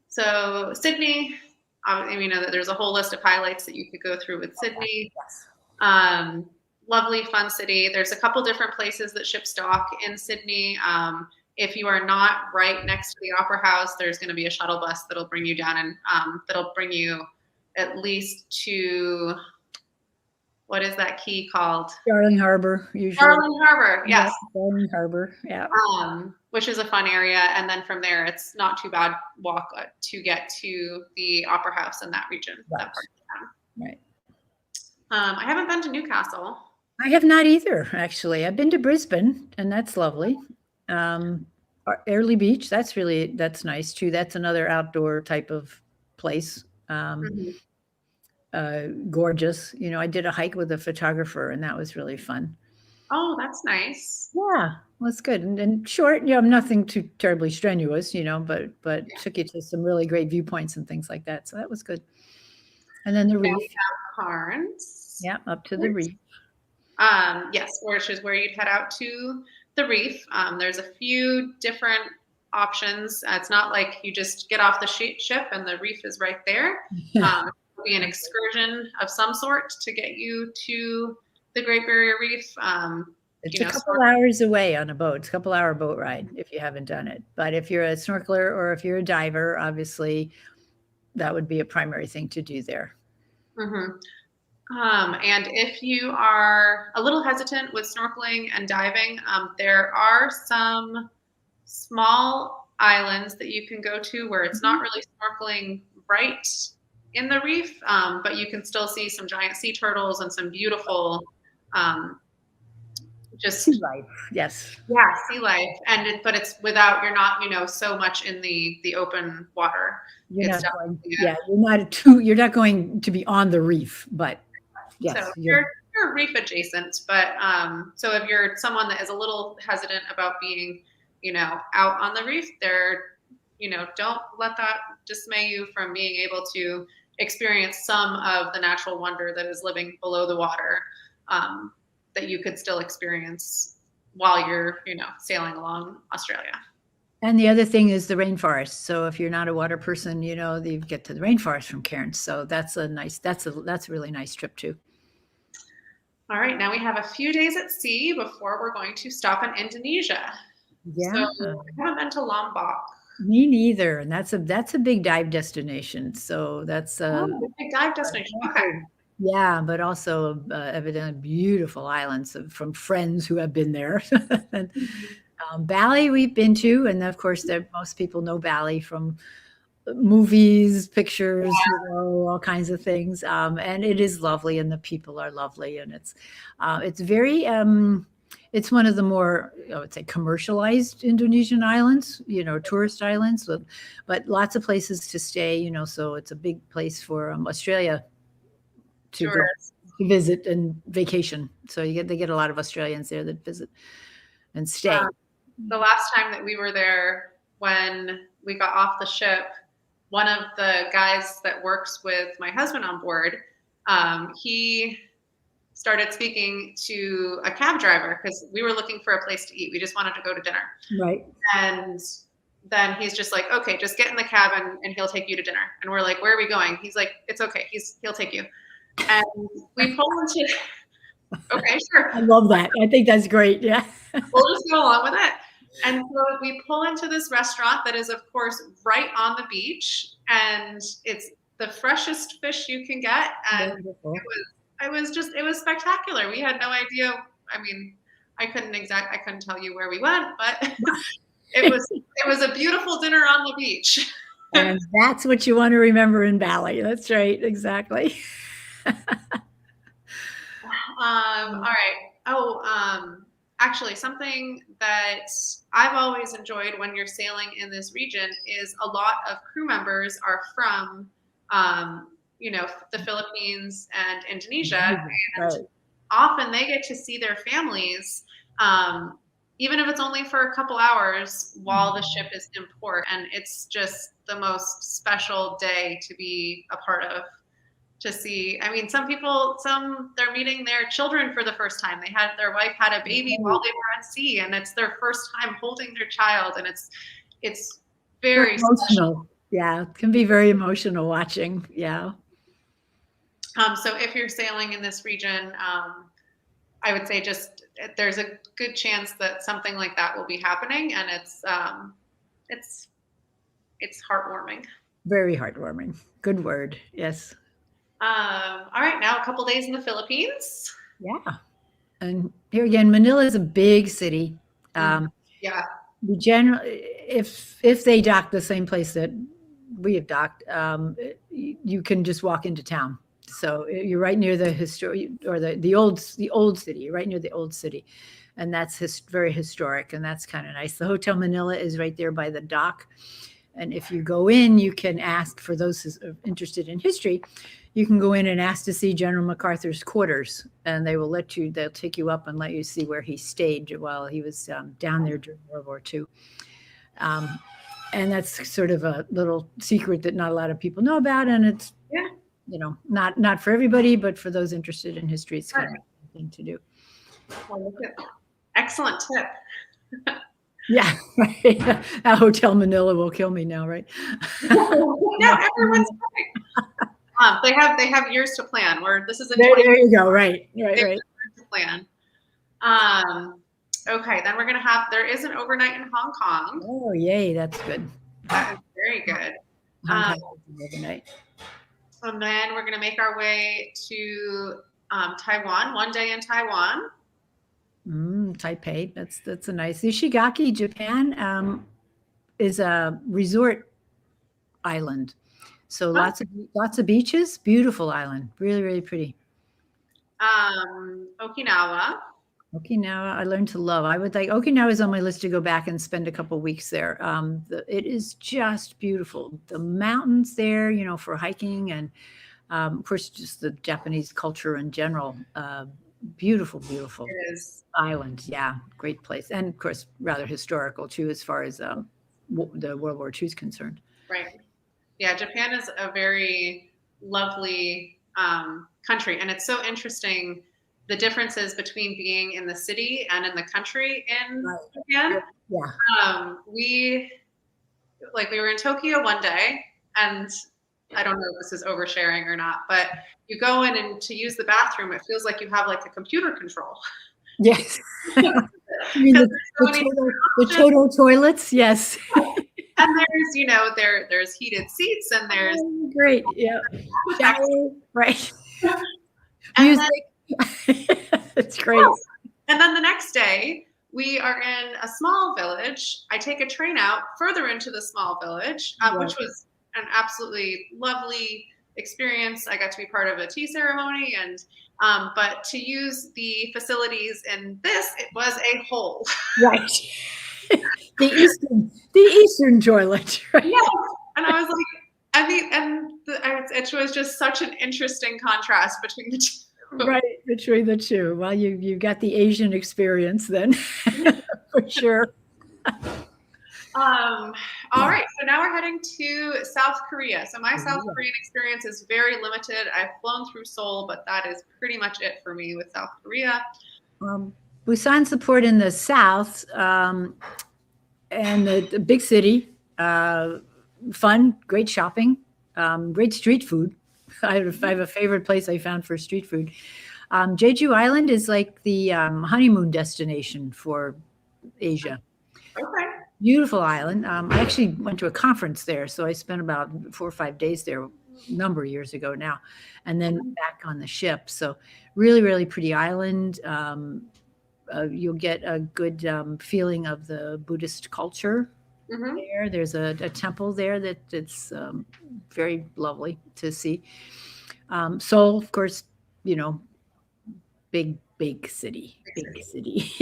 So Sydney, you know that there's a whole list of highlights that you could go through with Sydney. Yes. Lovely, fun city. There's a couple different places that ship stock in Sydney. If you are not right next to the Opera House, there's going to be a shuttle bus that'll bring you down, and that'll bring you at least to, what is that key called? Darling Harbor, usually. Darling Harbor, yes. Darling Harbor, yeah. Which is a fun area, and then from there, it's not too bad walk to get to the Opera House in that region, right. that part of town. Right. I haven't been to Newcastle. I have not either, actually. I've been to Brisbane, and that's lovely. Airlie Beach, that's nice too. That's another outdoor type of place. Gorgeous. You know, I did a hike with a photographer, and that was really fun. Oh, that's nice. Yeah, well, it's good and short. You know, nothing too terribly strenuous, you know, but took you to some really great viewpoints and things like that. So that was good. And then the reef. Cairns. Yeah, up to the reef. Yes, which is where you'd head out to the reef. There's a few different options. It's not like you just get off the ship and the reef is right there. It'll be an excursion of some sort to get you to the Great Barrier Reef. It's a couple hours away on a boat. It's a couple hour boat ride if you haven't done it. But if you're a snorkeler or if you're a diver, obviously that would be a primary thing to do there. Mm-hmm. And if you are a little hesitant with snorkeling and diving, there are some small islands that you can go to where it's not really snorkeling right in the reef, but you can still see some giant sea turtles and some beautiful just sea life. Yes. Yeah, sea life. But it's without, you're not, you know, so much in the open water. You're not going to be on the reef, but yes. So you're reef adjacent, but so if you're someone that is a little hesitant about being, you know, out on the reef, you know, don't let that dismay you from being able to experience some of the natural wonder that is living below the water, that you could still experience while you're, you know, sailing along Australia. And the other thing is the rainforest. So if you're not a water person, you know, you get to the rainforest from Cairns. So that's a really nice trip too. All right, now we have a few days at sea before we're going to stop in Indonesia. Yeah. So I haven't been to Lombok. Me neither. And that's a big dive destination. So that's a big dive destination. Okay. Yeah, but also evidently beautiful islands from friends who have been there. And, Bali we've been to, and of course most people know Bali from movies, pictures, you know, all kinds of things. And it is lovely, and the people are lovely, and it's very it's one of the more, I would say, commercialized Indonesian islands, you know, tourist islands, but lots of places to stay, you know, so it's a big place for Australia to go to visit and vacation. So they get a lot of Australians there that visit and stay. The last time that we were there, when we got off the ship, one of the guys that works with my husband on board, he started speaking to a cab driver because we were looking for a place to eat. We just wanted to go to dinner. Right. And then he's just like, okay, just get in the cab and he'll take you to dinner. And we're like, where are we going? He's like, it's okay. He'll take you. And we pull into, okay, sure. I love that. I think that's great. Yeah. We'll just go along with it. And so we pull into this restaurant that is, of course, right on the beach, and it's the freshest fish you can get. And it was spectacular. We had no idea. I mean, I couldn't tell you where we went, but it was a beautiful dinner on the beach. And that's what you want to remember in Bali. That's right. Exactly. All right. Actually, something that I've always enjoyed when you're sailing in this region is a lot of crew members are from, you know, the Philippines and Indonesia, and often they get to see their families, even if it's only for a couple hours while the ship is in port. And it's just the most special day to be a part of, to see. I mean, they're meeting their children for the first time. Their wife had a baby while they were at sea, and it's their first time holding their child, and it's very emotional. special. Yeah, it can be very emotional watching. Yeah. So if you're sailing in this region, I would say there's a good chance that something like that will be happening, and it's heartwarming. Very heartwarming. Good word. Yes. All right, now a couple days in the Philippines. Yeah. And here again, Manila is a big city. Yeah. We generally, if they dock the same place that we have docked, you can just walk into town. So you're right near the or the old city. You're right near the old city, and that's very historic, and that's kind of nice. The Hotel Manila is right there by the dock, and if you go in, you can ask, for those who are interested in history, you can go in and ask to see General MacArthur's quarters, and they'll take you up and let you see where he stayed while he was down there during World War II. And that's sort of a little secret that not a lot of people know about, and it's not for everybody, but for those interested in history, it's kind of a thing to do. Excellent tip. Yeah, right. That Hotel Manila will kill me now, right? Yeah, everyone's they have years to plan. This is there you go. Right. To plan. Okay, then there is an overnight in Hong Kong. Oh, yay! That's good. That is very good. Overnight. And then we're going to make our way to Taiwan. 1 day in Taiwan. Taipei. That's a nice. Ishigaki, Japan, is a resort island. So lots of beaches. Beautiful island. Really, really pretty. Okinawa. I learned to love. Okinawa is on my list to go back and spend a couple of weeks there. It is just beautiful. The mountains there, for hiking, and of course, just the Japanese culture in general. Beautiful it is. Island. Yeah, great place. And of course, rather historical too, as far as the World War II is concerned. Right. Yeah, Japan is a very lovely country, and it's so interesting the differences between being in the city and in the country in Japan. Yeah. We were in Tokyo one day, and I don't know if this is oversharing or not, but you go in, and to use the bathroom, it feels like you have a computer control. Yes. You mean the Toto toilets? Yes. And there's heated seats, and there's great. Yeah. Right. Music. It's great. And then the next day, we are in a small village. I take a train out further into the small village, which was an absolutely lovely experience. I got to be part of a tea ceremony, and but to use the facilities in this, it was a hole. Right. the eastern toilet. Right? Yeah. And I was it was just such an interesting contrast between the two. Right, between the two. Well, you've got the Asian experience then, for sure. All right, so now we're heading to South Korea. So my South Korean experience is very limited. I've flown through Seoul, but that is pretty much it for me with South Korea. Busan's the port in the south, and the big city. Fun, great shopping, great street food. I have a favorite place I found for street food. Jeju Island is like the honeymoon destination for Asia. Okay. Beautiful island. I actually went to a conference there, so I spent about 4 or 5 days there a number of years ago now, and then back on the ship. So really, really pretty island. You'll get a good feeling of the Buddhist culture. Mm-hmm. There's a temple there that's very lovely to see. Seoul, of course, big city. Big city.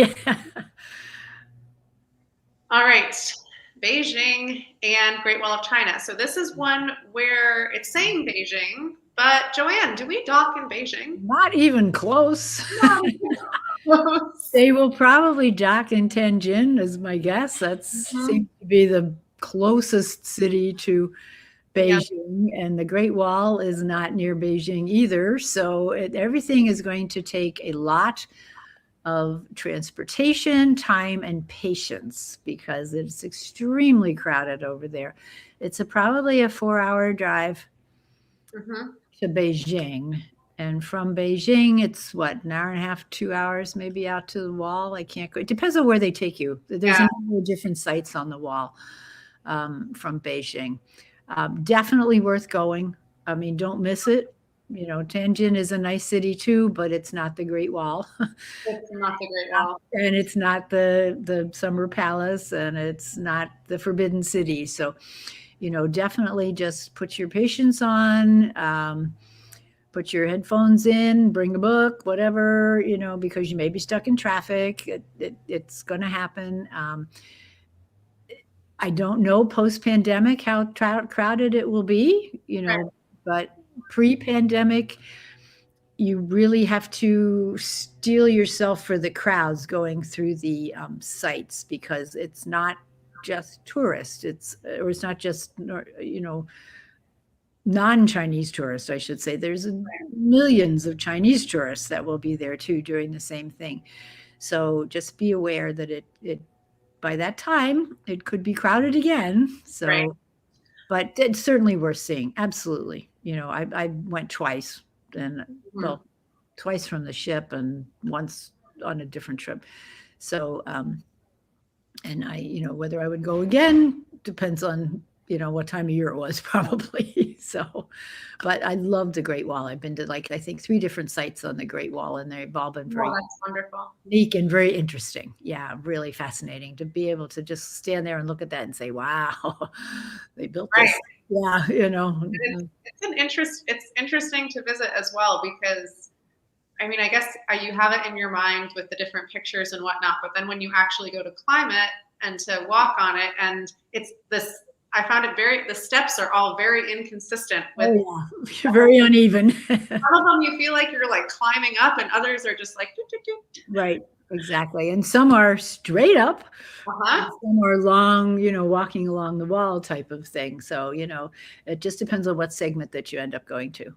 All right, Beijing and Great Wall of China. So this is one where it's saying Beijing, but Joanne, do we dock in Beijing? Not even close. They will probably dock in Tianjin, is my guess. That seems to be the closest city to Beijing, and the Great Wall is not near Beijing either. So everything is going to take a lot of transportation, time, and patience because it's extremely crowded over there. It's probably a 4-hour drive to Beijing. And from Beijing, it's what, an hour and a half, 2 hours, maybe out to the wall. I can't go. It depends on where they take you. There's a number of different sites on the wall from Beijing. Definitely worth going. I mean, don't miss it. You know, Tianjin is a nice city too, but it's not the Great Wall. It's not the Great Wall. And it's not the Summer Palace, and it's not the Forbidden City. So, you know, definitely just put your patience on, put your headphones in, bring a book, whatever, you know, because you may be stuck in traffic. It's going to happen. I don't know post-pandemic how crowded it will be, you know, but pre-pandemic, you really have to steel yourself for the crowds going through the sites because it's not just tourists. It's not just, you know, non-Chinese tourists, I should say. There's millions of Chinese tourists that will be there too doing the same thing. So just be aware that it by that time it could be crowded again. So, but it's certainly worth seeing. Absolutely. You know, I went twice, and well, twice from the ship and once on a different trip. So, and I, you know, whether I would go again depends on, you know, what time of year it was probably. So, but I love the Great Wall. I've been to like, I think 3 different sites on the Great Wall, and they've all been very that's wonderful. Unique and very interesting. Yeah, really fascinating to be able to just stand there and look at that and say, wow, they built this. Yeah, you know. It's interesting to visit as well because, I mean, I guess you have it in your mind with the different pictures and whatnot, but then when you actually go to climb it and to walk on it, and it's this, I found it the steps are all very inconsistent. With very uneven. Some of them you feel like you're like climbing up, and others are just like, doot, doot, doot. Right, exactly. And some are straight up, some are long, you know, walking along the wall type of thing. So, you know, it just depends on what segment that you end up going to.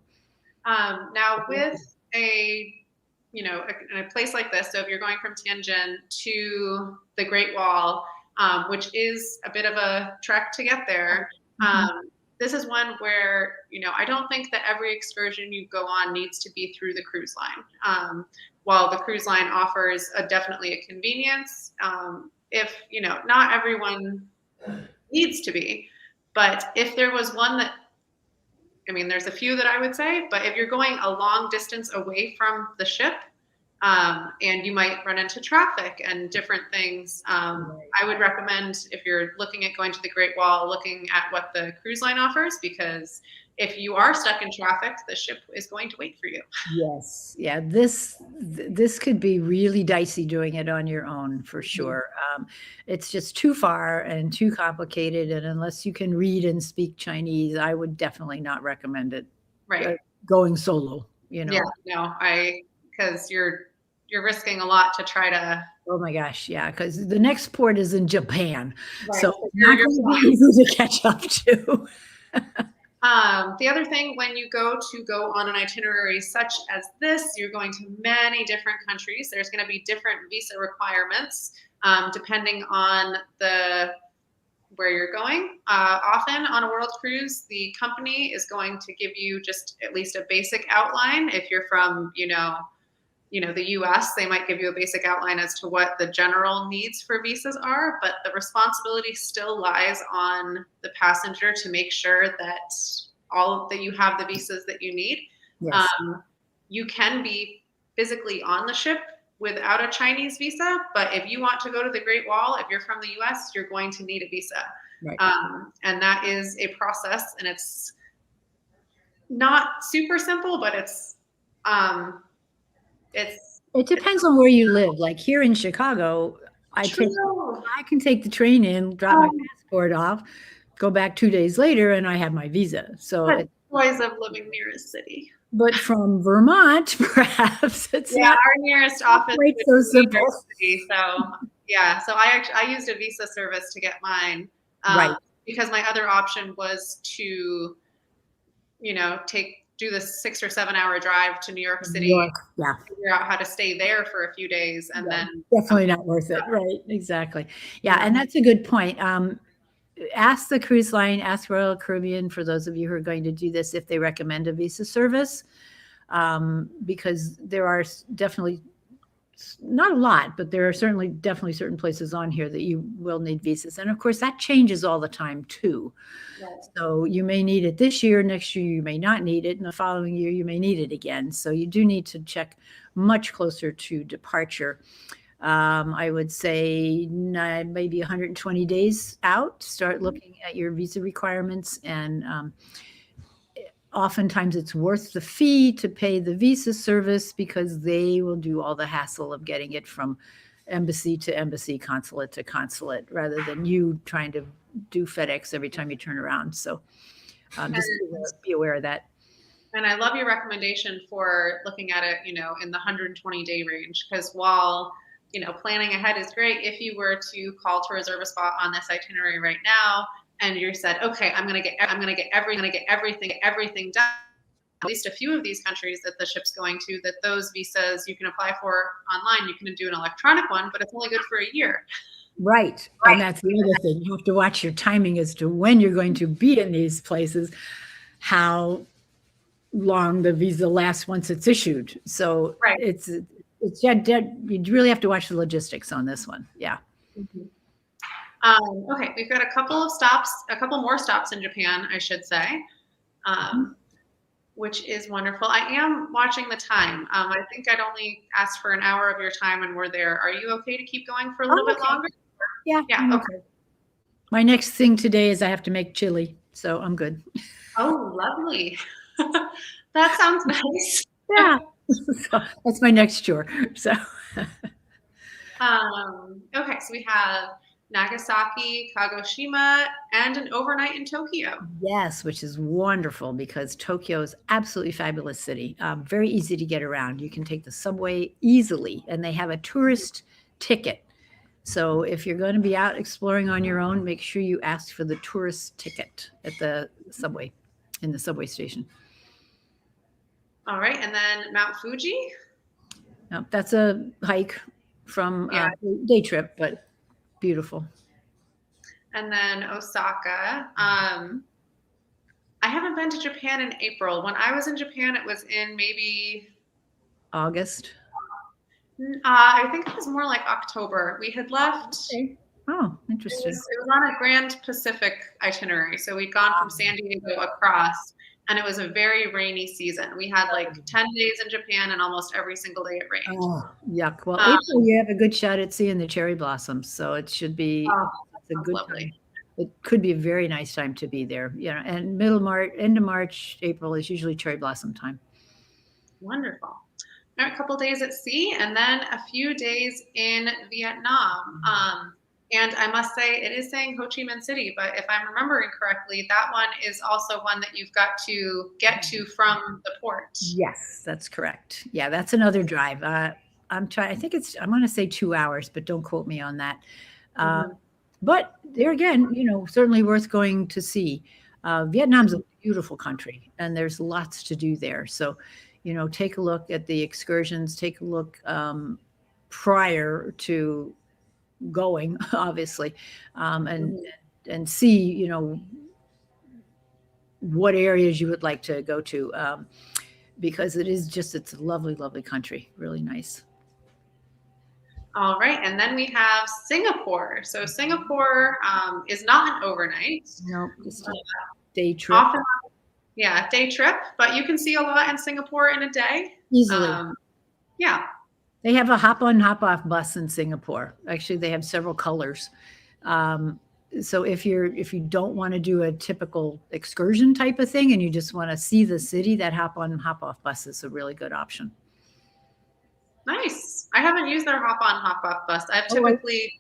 Now with in a place like this, so if you're going from Tianjin to the Great Wall, which is a bit of a trek to get there, this is one where, you know, I don't think that every excursion you go on needs to be through the cruise line. While the cruise line offers definitely a convenience, if, you know, not everyone needs to be, but if there was one that, I mean, there's a few that I would say, but if you're going a long distance away from the ship, and you might run into traffic and different things, I would recommend, if you're looking at going to the Great Wall, looking at what the cruise line offers, because if you are stuck in traffic, the ship is going to wait for you. Yes. Yeah. This could be really dicey doing it on your own for sure. It's just too far and too complicated. And unless you can read and speak Chinese, I would definitely not recommend it. Going solo, you know? Yeah, no, because you're risking a lot to try to. Oh my gosh, yeah, because the next port is in Japan, so it's not going to be easy to catch up to. The other thing, when you go on an itinerary such as this, you're going to many different countries. There's going to be different visa requirements depending on where you're going. Often on a world cruise, the company is going to give you just at least a basic outline. If you're from, the US, they might give you a basic outline as to what the general needs for visas are, but the responsibility still lies on the passenger to make sure that you have the visas that you need. Yes. You can be physically on the ship without a Chinese visa, but if you want to go to the Great Wall, if you're from the US, you're going to need a visa. Right. And that is a process, and it's not super simple, but it depends on where you live. Like here in Chicago, I can take the train in, drop my passport off, go back 2 days later, and I have my visa. So it's joys of living near a city. But from Vermont, perhaps it's not our nearest office quite so simple. City, so yeah, so I used a visa service to get mine. Right. because my other option was to, do the 6 or 7 hour drive to New York New City, York, yeah. figure out how to stay there for a few days, and Yeah, then definitely not worth it. Right. Exactly. Yeah. Yeah. And that's a good point. Ask the cruise line, ask Royal Caribbean, for those of you who are going to do this, if they recommend a visa service, because there are definitely, not a lot, but there are certainly definitely certain places on here that you will need visas. And of course, that changes all the time too. Right. So you may need it this year, next year you may not need it, and the following year you may need it again. So you do need to check much closer to departure. I would say maybe 120 days out, start looking at your visa requirements. And oftentimes it's worth the fee to pay the visa service, because they will do all the hassle of getting it from embassy to embassy, consulate to consulate, rather than you trying to do FedEx every time you turn around. So just be aware of that. And I love your recommendation for looking at it, in the 120-day range, because while, planning ahead is great, if you were to call to reserve a spot on this itinerary right now, and you said, okay, I'm going to get everything done, at least a few of these countries that the ship's going to, that those visas you can apply for online. You can do an electronic one, but it's only good for a year. Right. And that's the other thing. You have to watch your timing as to when you're going to be in these places, how long the visa lasts once it's issued. So it's you really have to watch the logistics on this one. Yeah. Mm-hmm. Okay, we've got a couple more stops in Japan, I should say, which is wonderful. I am watching the time. I think I'd only asked for an hour of your time, and we're there. Are you okay to keep going for a little bit longer? Yeah. Okay. My next thing today is I have to make chili, so I'm good. Oh, lovely. That sounds nice. Yeah. So that's my next chore. So. Okay, so we have Nagasaki, Kagoshima, and an overnight in Tokyo. Yes, which is wonderful, because Tokyo is absolutely fabulous city. Very easy to get around. You can take the subway easily, and they have a tourist ticket. So if you're going to be out exploring on your own, make sure you ask for the tourist ticket at the subway, in the subway station. All right, and then Mount Fuji. Now, that's a hike from day trip, but beautiful. And then Osaka. I haven't been to Japan in April. When I was in Japan, it was in maybe August. I think it was more like October. We had left. Okay. Oh, interesting. It was on a Grand Pacific itinerary. So we'd gone from San Diego across, and it was a very rainy season. We had like 10 days in Japan, and almost every single day it rained. Oh, yuck. Well, April, you have a good shot at seeing the cherry blossoms. So it should be a good time. It could be a very nice time to be there. And end of March, April is usually cherry blossom time. Wonderful. All right, a couple days at sea, and then a few days in Vietnam. And I must say, it is saying Ho Chi Minh City, but if I'm remembering correctly, that one is also one that you've got to get to from the port. Yes, that's correct. Yeah, that's another drive. I'm going to say 2 hours, but don't quote me on that. But there again, certainly worth going to see. Vietnam's a beautiful country, and there's lots to do there. So, take a look at the excursions, take a look prior to going, obviously, and see, what areas you would like to go to, because it's a lovely, lovely country, really nice. All right, and then we have Singapore. So Singapore is not an overnight. No, just a day trip. Often, day trip, but you can see a lot in Singapore in a day. Easily. Yeah. They have a hop-on, hop-off bus in Singapore. Actually, they have several colors. So if you don't want to do a typical excursion type of thing and you just want to see the city, that hop-on, hop-off bus is a really good option. Nice. I haven't used their hop-on, hop-off bus. I've typically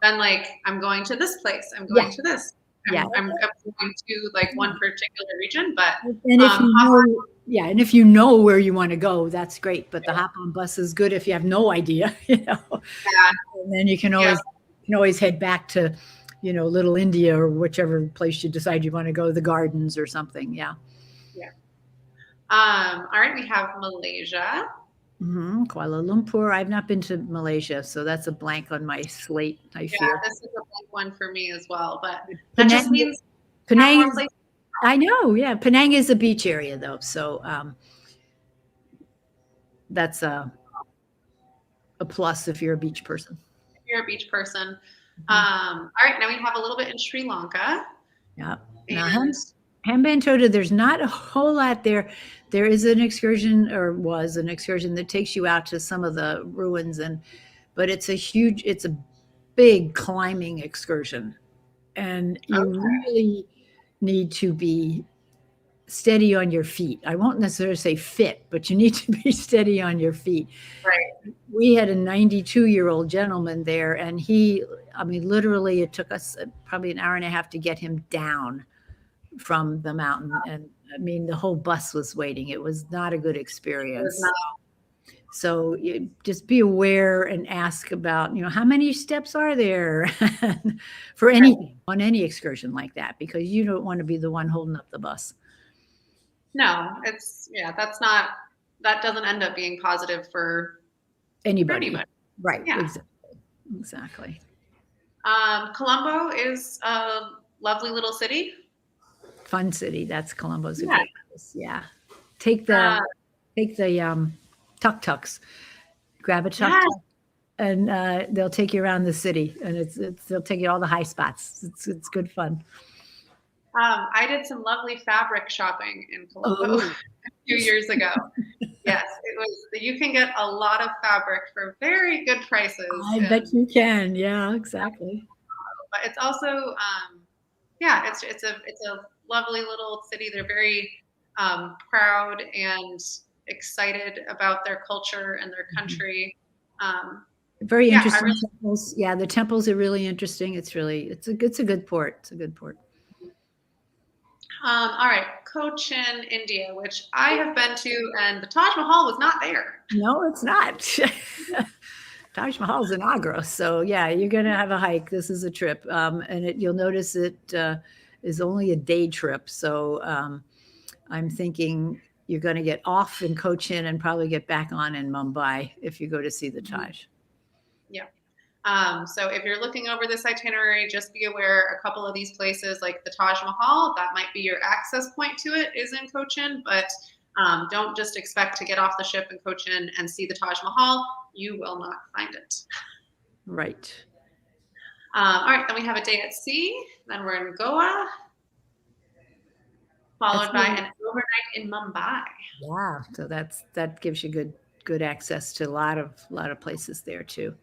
been like, I'm going to this place. I'm going to this. I'm going to like one particular region, but and if you know where you want to go, that's great. But the hop-on bus is good if you have no idea, And then you can always head back to Little India or whichever place you decide you want to go, the gardens or something. Yeah. Yeah. All right, we have Malaysia. Kuala Lumpur. I've not been to Malaysia, so that's a blank on my slate, I Yeah, fear. this is a big one for me as well, but that Penang, just means have Penang more is, places. I know, yeah. Penang is a beach area though, so that's a plus if you're a beach person. If you're a beach person. All right, now we have a little bit in Sri Lanka. Yeah. Now, And Hambantota, there's not a whole lot there. There is an excursion, or was an excursion, that takes you out to some of the ruins, but it's a big climbing excursion, and you really need to be steady on your feet. I won't necessarily say fit, but you need to be steady on your feet. right. We had a 92-year-old gentleman there, and literally, it took us probably an hour and a half to get him down from the mountain. And the whole bus was waiting. It was not a good experience. So you just be aware and ask about, how many steps are there for on any excursion like that, because you don't want to be the one holding up the bus. No, that doesn't end up being positive for Anybody. Right. Yeah. Exactly. Colombo is a lovely little city. Fun city. That's Colombo's a great place. Yeah. Take the tuk-tuks, grab a tuk-tuk, and they'll take you around the city, and they'll take you to all the high spots. It's good fun. I did some lovely fabric shopping in Colombo a few years ago. Yes, it was. You can get a lot of fabric for very good prices. I bet you can. Yeah, exactly. But it's also, it's a lovely little city. They're very proud and excited about their culture and their country. Very interesting temples. Yeah, the temples are really interesting. It's a good port. It's a good port. All right, Cochin, India, which I have been to, and the Taj Mahal was not there. No, it's not. Taj Mahal's in Agra, so yeah, you're gonna have a hike. This is a trip, and you'll notice it is only a day trip. So I'm thinking you're going to get off in Cochin and probably get back on in Mumbai if you go to see the Taj. Yeah. So if you're looking over this itinerary, just be aware a couple of these places, like the Taj Mahal, that might be your access point to it, is in Cochin, but don't just expect to get off the ship in Cochin and see the Taj Mahal. You will not find it. Right. All right, then we have a day at sea. Then we're in Goa, followed by an overnight in Mumbai. Yeah, so that gives you good access to a lot of places there too.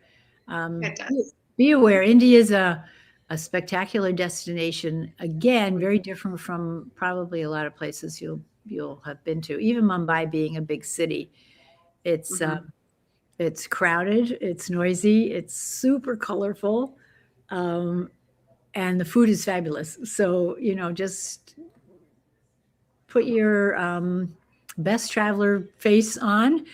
It does. Be aware, India is a spectacular destination. Again, very different from probably a lot of places you'll have been to. Even Mumbai being a big city, it's crowded, it's noisy, it's super colorful, and the food is fabulous. So just put your best traveler face on.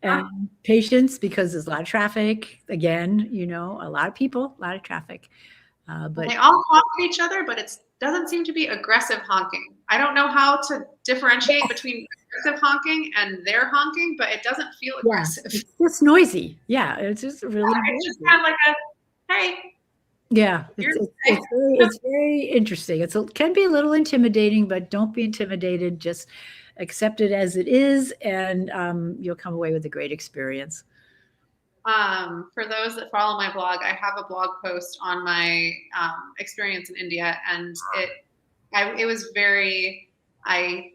And patience, because there's a lot of traffic. Again, a lot of people, a lot of traffic. But they all honk at each other, but it doesn't seem to be aggressive honking. I don't know how to differentiate between aggressive honking and their honking, but it doesn't feel aggressive. It's just noisy. Yeah, it's just really. It's just kind of like hey. Yeah, it's very interesting. It can be a little intimidating, but don't be intimidated. Just accept it as it is, and you'll come away with a great experience. For those that follow my blog, I have a blog post on my experience in India, and it was very, I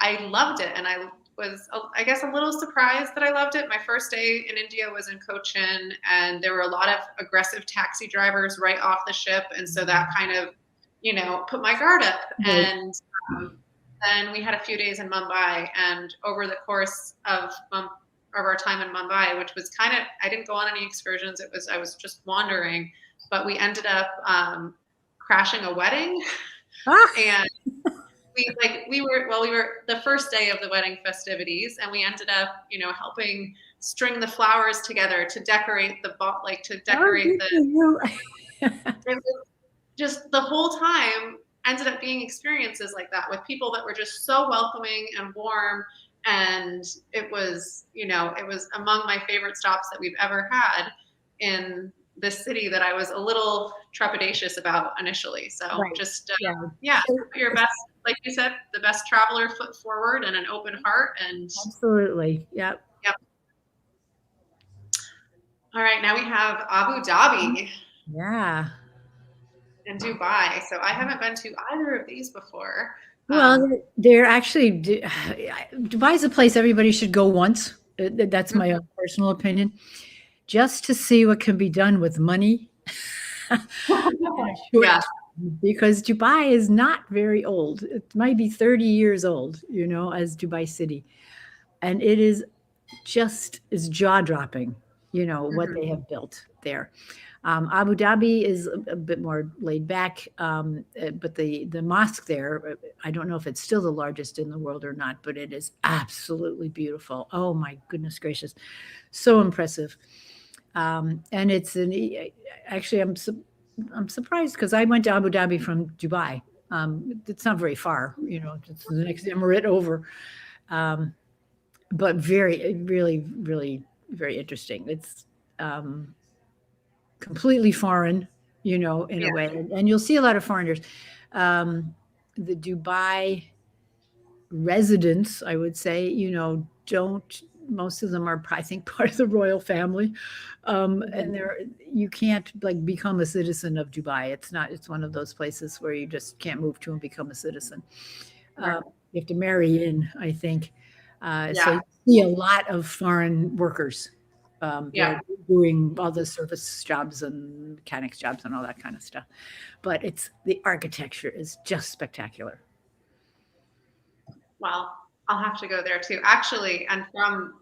loved it, and I was, I guess, a little surprised that I loved it. My first day in India was in Cochin, and there were a lot of aggressive taxi drivers right off the ship, and so that kind of, put my guard up. Right. And then we had a few days in Mumbai, and over the course of our time in Mumbai, which was I didn't go on any excursions. I was just wandering, but we ended up crashing a wedding, and we were the first day of the wedding festivities, and we ended up, helping string the flowers together to decorate the just the whole time ended up being experiences like that with people that were just so welcoming and warm. And it was, it was among my favorite stops that we've ever had in this city that I was a little trepidatious about initially. So Right. just, Yeah. put your best, like you said, the best traveler foot forward and an open heart. And Absolutely. Yep. yep. All right, now we have Abu Dhabi Yeah. and Dubai. So I haven't been to either of these before. Well, they're actually Dubai is a place everybody should go once. That's my own personal opinion, just to see what can be done with money. Yeah. Because Dubai is not very old. It might be 30 years old, as Dubai City, and it is jaw dropping. What they have built there. Abu Dhabi is a bit more laid back, but the mosque there, I don't know if it's still the largest in the world or not, but it is absolutely beautiful. Oh my goodness gracious, so impressive. And it's actually I'm surprised because I went to Abu Dhabi from Dubai. It's not very far, it's the next emirate over, but really, really very interesting. It's completely foreign, in a way. And you'll see a lot of foreigners. The Dubai residents, I would say, don't, most of them are, I think, part of the royal family. And you can't like become a citizen of Dubai. It's one of those places where you just can't move to and become a citizen. You have to marry in, I think. So you see a lot of foreign workers doing all the service jobs and mechanics jobs and all that kind of stuff. But the architecture is just spectacular. Well, I'll have to go there too. Actually, and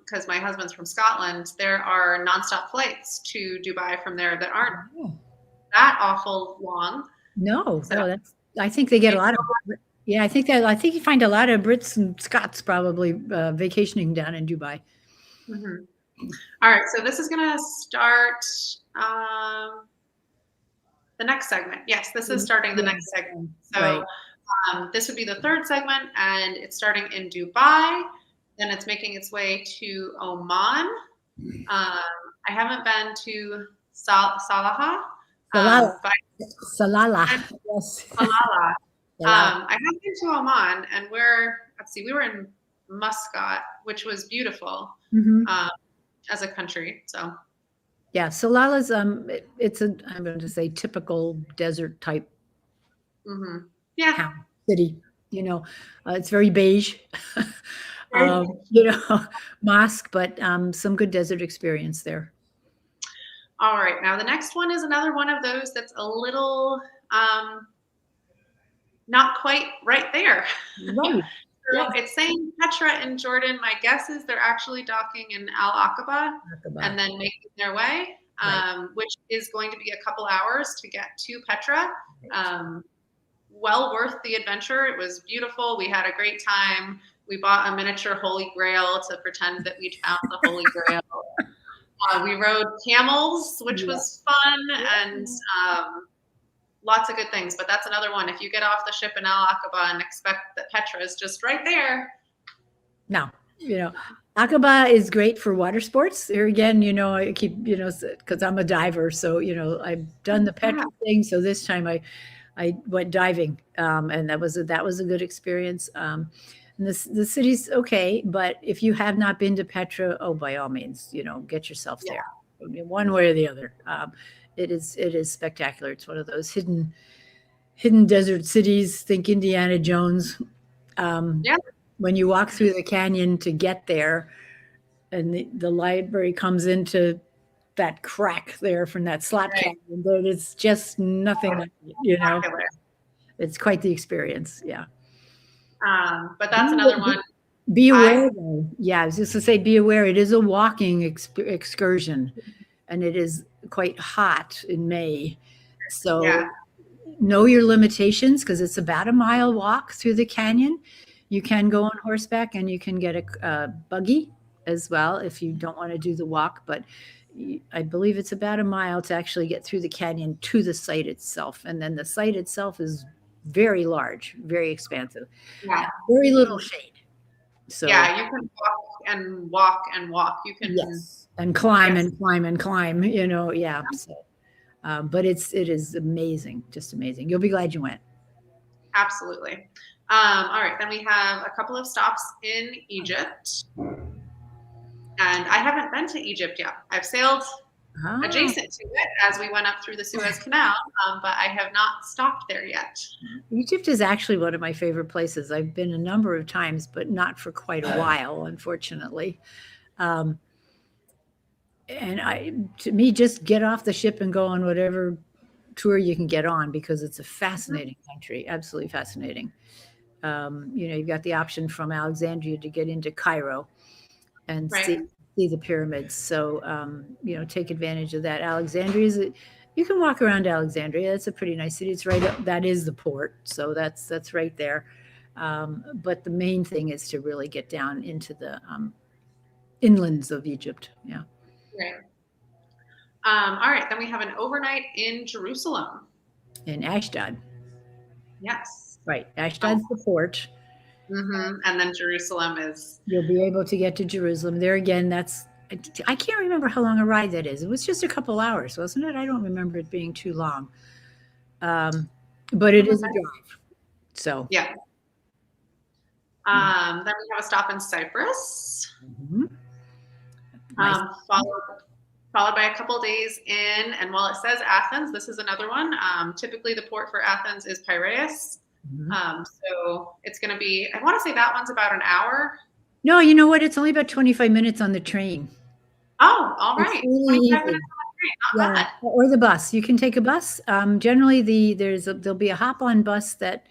because my husband's from Scotland, there are nonstop flights to Dubai from there that aren't that awful long. No, I think they get a lot of. Yeah, I think you find a lot of Brits and Scots probably vacationing down in Dubai. Mm-hmm. All right, so this is going to start the next segment. Yes, this is starting the next segment. So this would be the third segment, and it's starting in Dubai. Then it's making its way to Oman. I haven't been to Salalah. Salalah. Yes. Salalah. I have been to Oman, and we were in Muscat, which was beautiful as a country. So, yeah, Salalah's I'm going to say typical desert type town, city. It's very beige. Mosque, but some good desert experience there. All right, now the next one is another one of those that's a little not quite right there. Right. So it's saying Petra in Jordan. My guess is they're actually docking in Al Aqaba and then making their way, which is going to be a couple hours to get to Petra. Well worth the adventure. It was beautiful. We had a great time. We bought a miniature Holy Grail to pretend that we'd found the Holy Grail. We rode camels, which was fun, and lots of good things. But that's another one. If you get off the ship in Al Aqaba and expect that Petra is just right there. No, Aqaba is great for water sports. Here again, I keep, because I'm a diver. So, I've done the Petra thing. So this time I went diving, and that was a good experience. And the city's okay, but if you have not been to Petra, by all means, get yourself there, one way or the other. It is spectacular. It's one of those hidden desert cities. Think Indiana Jones. When you walk through the canyon to get there, and the library comes into that crack there from that slot canyon, but it's just nothing like it, It's quite the experience. Yeah. But that's another one. Be aware, though. Yeah, I was just to say, be aware. It is a walking excursion, and it is quite hot in May. So know your limitations, because it's about a mile walk through the canyon. You can go on horseback, and you can get a buggy, as well if you don't want to do the walk, but I believe it's about a mile to actually get through the canyon to the site itself. And then the site itself is very large, very expansive, Yeah. very little shade. So yeah, you can walk and walk and walk. You can yes, and climb yes. and climb and climb, yeah. So, but it is amazing, just amazing. You'll be glad you went. Absolutely. All right, then we have a couple of stops in Egypt. And I haven't been to Egypt yet. I've sailed adjacent to it as we went up through the Suez Canal, but I have not stopped there yet. Egypt is actually one of my favorite places. I've been a number of times, but not for quite a while, unfortunately. And to me, just get off the ship and go on whatever tour you can get on, because it's a fascinating country, absolutely fascinating. You've got the option from Alexandria to get into Cairo and Right. see the pyramids. So, take advantage of that. Alexandria you can walk around Alexandria. It's a pretty nice city. It's right up, that is the port. So that's right there. But the main thing is to really get down into the inlands of Egypt. Yeah. Right. All right, then we have an overnight in Jerusalem. In Ashdod. Yes. Right. Ashdod's the port. Mm-hmm. And then Jerusalem is. You'll be able to get to Jerusalem. There again, I can't remember how long a ride that is. It was just a couple hours, wasn't it? I don't remember it being too long. But it is a drive. So yeah. Then we have a stop in Cyprus. Mm-hmm. Nice. Followed by a couple days in, and while it says Athens, this is another one. Typically, the port for Athens is Piraeus. Mm-hmm. So it's going to be, I want to say that one's about an hour. No, you know what? It's only about 25 minutes on the train. Oh, all right. Really 25 minutes on the train, not bad. Or the bus. You can take a bus. Generally, there'll be a hop-on bus that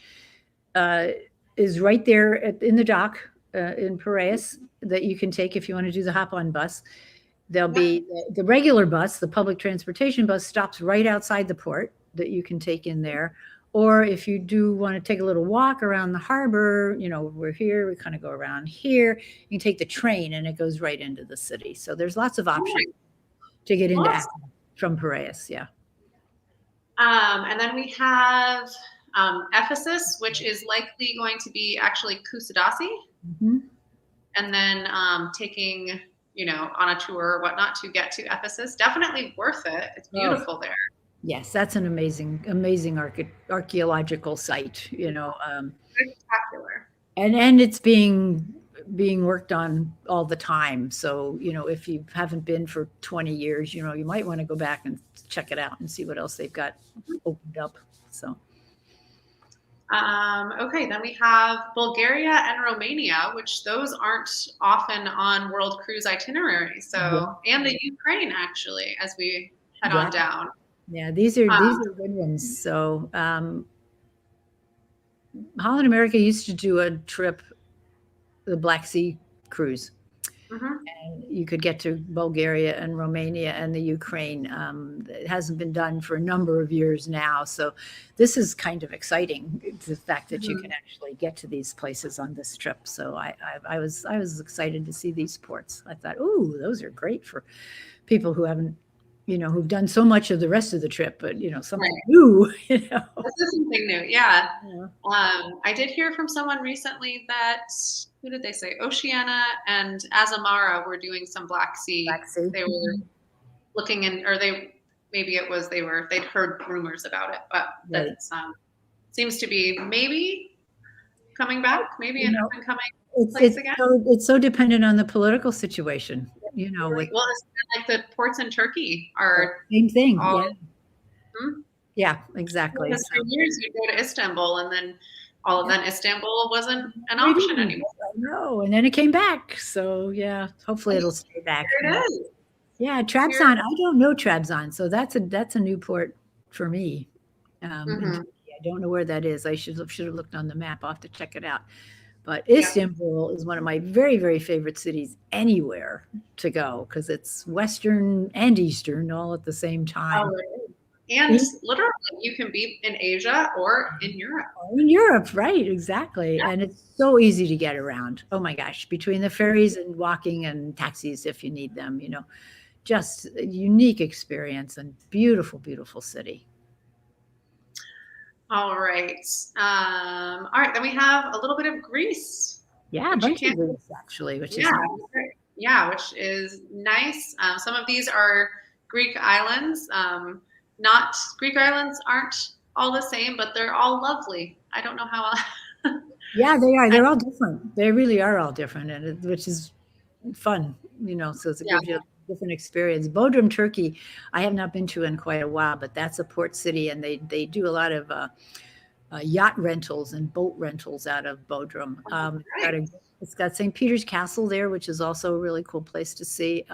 is right there in the dock in Piraeus that you can take if you want to do the hop-on bus. There'll be the regular bus, the public transportation bus, stops right outside the port that you can take in there. Or if you do want to take a little walk around the harbor, we're here, we kind of go around here. You can take the train and it goes right into the city. So there's lots of options to get into Athens from Piraeus. Yeah. And then we have Ephesus, which is likely going to be actually Kusadasi. Mm-hmm. And then taking, on a tour or whatnot to get to Ephesus. Definitely worth it. It's beautiful there. Yes, that's an amazing archaeological site, spectacular. And it's being worked on all the time. So, if you haven't been for 20 years, you might want to go back and check it out and see what else they've got opened up. So. Okay, then we have Bulgaria and Romania, which those aren't often on World Cruise itineraries. So, and the Ukraine actually, as we head on down. Yeah, these are good ones. So, Holland America used to do a trip, the Black Sea cruise. Mm-hmm. And you could get to Bulgaria and Romania and the Ukraine. It hasn't been done for a number of years now. So this is kind of exciting, the fact that you can actually get to these places on this trip. So I was excited to see these ports. I thought, ooh, those are great for people who haven't, who've done so much of the rest of the trip, but, something new, This is something new. Yeah. I did hear from someone recently that, who did they say? Oceania and Azamara were doing some Black Sea. They were looking in, or they'd heard rumors about it, but that seems to be maybe coming back, maybe an up and coming place again. It's so dependent on the political situation. Well, it's like the ports in Turkey are same thing. Yeah, exactly. Because for years you go to Istanbul, and then then Istanbul wasn't an option anymore. No, and then it came back. So hopefully it'll stay back. Here it is. Yeah, Trabzon. I don't know Trabzon, so that's a new port for me. I don't know where that is. I should have looked on the map. I'll have to check it out. But Istanbul is one of my very, very favorite cities anywhere to go, because it's Western and Eastern all at the same time. And literally, you can be in Asia or in Europe. In Europe, right, exactly. Yeah. And it's so easy to get around. Oh my gosh, between the ferries and walking and taxis if you need them, just a unique experience and beautiful, beautiful city. All right. All right. Then we have a little bit of Greece, Yeah, a which you bunch of can't. Greece actually, which is Yeah. nice. Yeah, which is nice. Some of these are Greek islands. Not Greek islands aren't all the same, but they're all lovely. I don't know how. Yeah, they are. They're all different. They really are all different, which is fun, so it Yeah. gives you a different experience. Bodrum, Turkey, I have not been to in quite a while, but that's a port city, and they do a lot of yacht rentals and boat rentals out of Bodrum. Right. It's got St. Peter's Castle there, which is also a really cool place to see.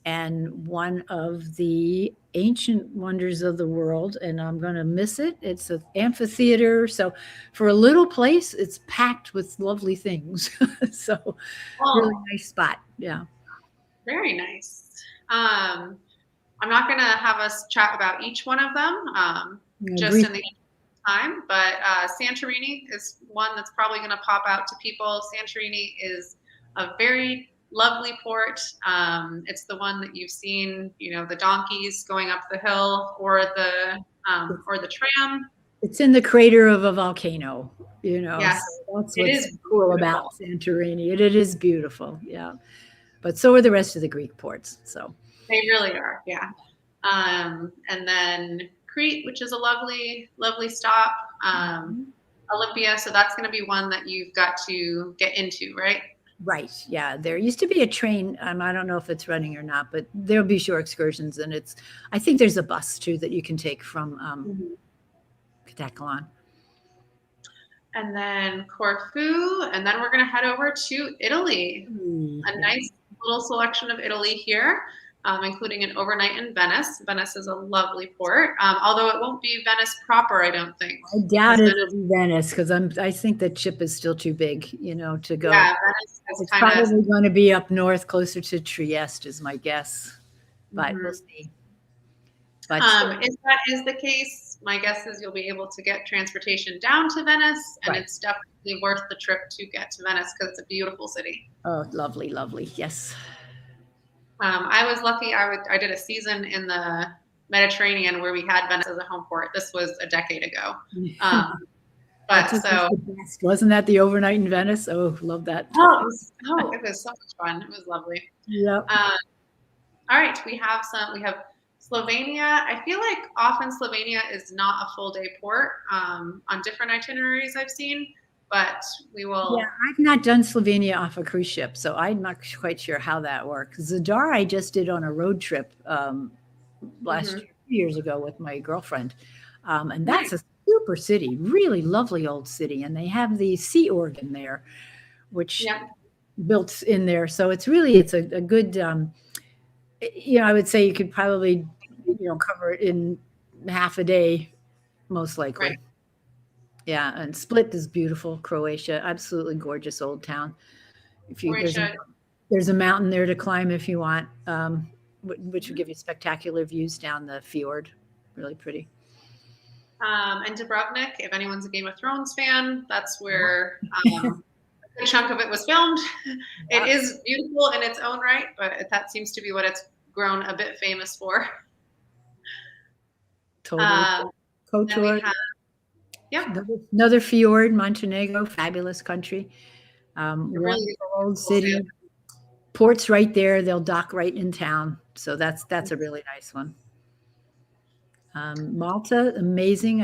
And one of the ancient wonders of the world, and I'm going to miss it. It's an amphitheater. So, for a little place, it's packed with lovely things. So, really Oh, nice spot. Yeah. very nice. I'm not going to have us chat about each one of them just in the time, but Santorini is one that's probably going to pop out to people. Santorini is a very lovely port. It's the one that you've seen, the donkeys going up the hill or the tram. It's in the crater of a volcano, Yes, so that's it what's is cool about beautiful. Santorini. It is beautiful. Yeah. But so are the rest of the Greek ports. So They really are, yeah. And then Crete, which is a lovely, lovely stop. Olympia, so that's going to be one that you've got to get into, right? right. Yeah. There used to be a train. I don't know if it's running or not, but there'll be shore excursions. And I think there's a bus too that you can take from Cataclon. And then Corfu, and then we're going to head over to Italy. A nice little selection of Italy here, including an overnight in Venice. Venice is a lovely port, although it won't be Venice proper, I don't think. I doubt it'll be Venice because I think the ship is still too big, to go. Yeah, Venice is It's kind of. probably going to be up north, closer to Trieste, is my guess. But we'll see. But If that is the case, my guess is you'll be able to get transportation down to Venice, and it's definitely worth the trip to get to Venice because it's a beautiful city. Oh, lovely, lovely. Yes. I was lucky. I did a season in the Mediterranean where we had Venice as a home port. This was a decade ago. But so wasn't that the overnight in Venice? Oh, love that. It was so much fun. It was lovely. Yep. All right, we have Slovenia. I feel like often Slovenia is not a full day port on different itineraries I've seen, but we will. Yeah, I've not done Slovenia off a cruise ship, so I'm not quite sure how that works. Zadar I just did on a road trip last 2 years ago with my girlfriend, and that's a super city, really lovely old city, and they have the sea organ there, which built in there. So it's a good. I would say you could probably, cover it in half a day, most likely. Right. Yeah, and Split is beautiful. Croatia, absolutely gorgeous old town. There's a mountain there to climb if you want, which would give you spectacular views down the fjord. Really pretty. And Dubrovnik, if anyone's a Game of Thrones fan, that's where a good chunk of it was filmed. It is beautiful in its own right, but that seems to be what it's grown a bit famous for. Totally. Kotor. Yeah. Another fjord, Montenegro, fabulous country. Really old city. Port's right there. They'll dock right in town. So that's a really nice one. Malta, amazing.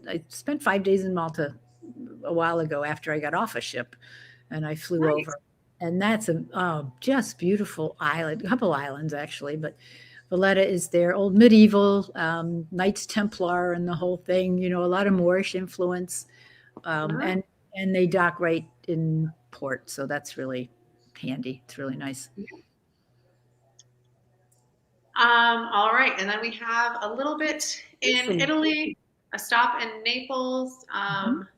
I spent 5 days in Malta a while ago after I got off a ship, and I flew over. And that's just beautiful island, a couple islands actually, but Valletta is there, old medieval, Knights Templar and the whole thing, a lot of Moorish influence. And they dock right in port. So that's really handy. It's really nice. All right. And then we have a little bit in Italy, a stop in Naples.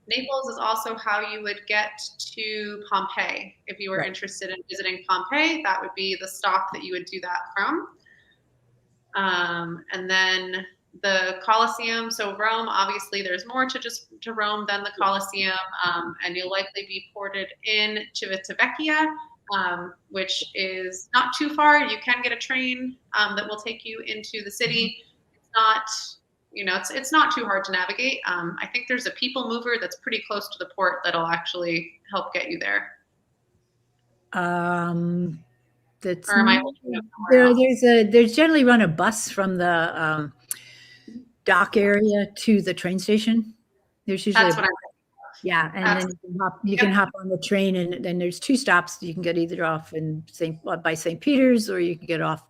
Naples is also how you would get to Pompeii. If you were interested in visiting Pompeii, that would be the stop that you would do that from. And then the Colosseum. So Rome, obviously, there's more to Rome than the Colosseum, and you'll likely be ported in Civitavecchia, which is not too far. You can get a train that will take you into the city. It's not, it's not too hard to navigate. I think there's a people mover that's pretty close to the port that'll actually help get you there. That's or am I looking at somewhere else? there's generally run a bus from the dock area to the train station. There's usually That's what I'm yeah, and Absolutely. then you can hop on the train, and then there's 2 stops. You can get either off in by St. Peter's, or you can get off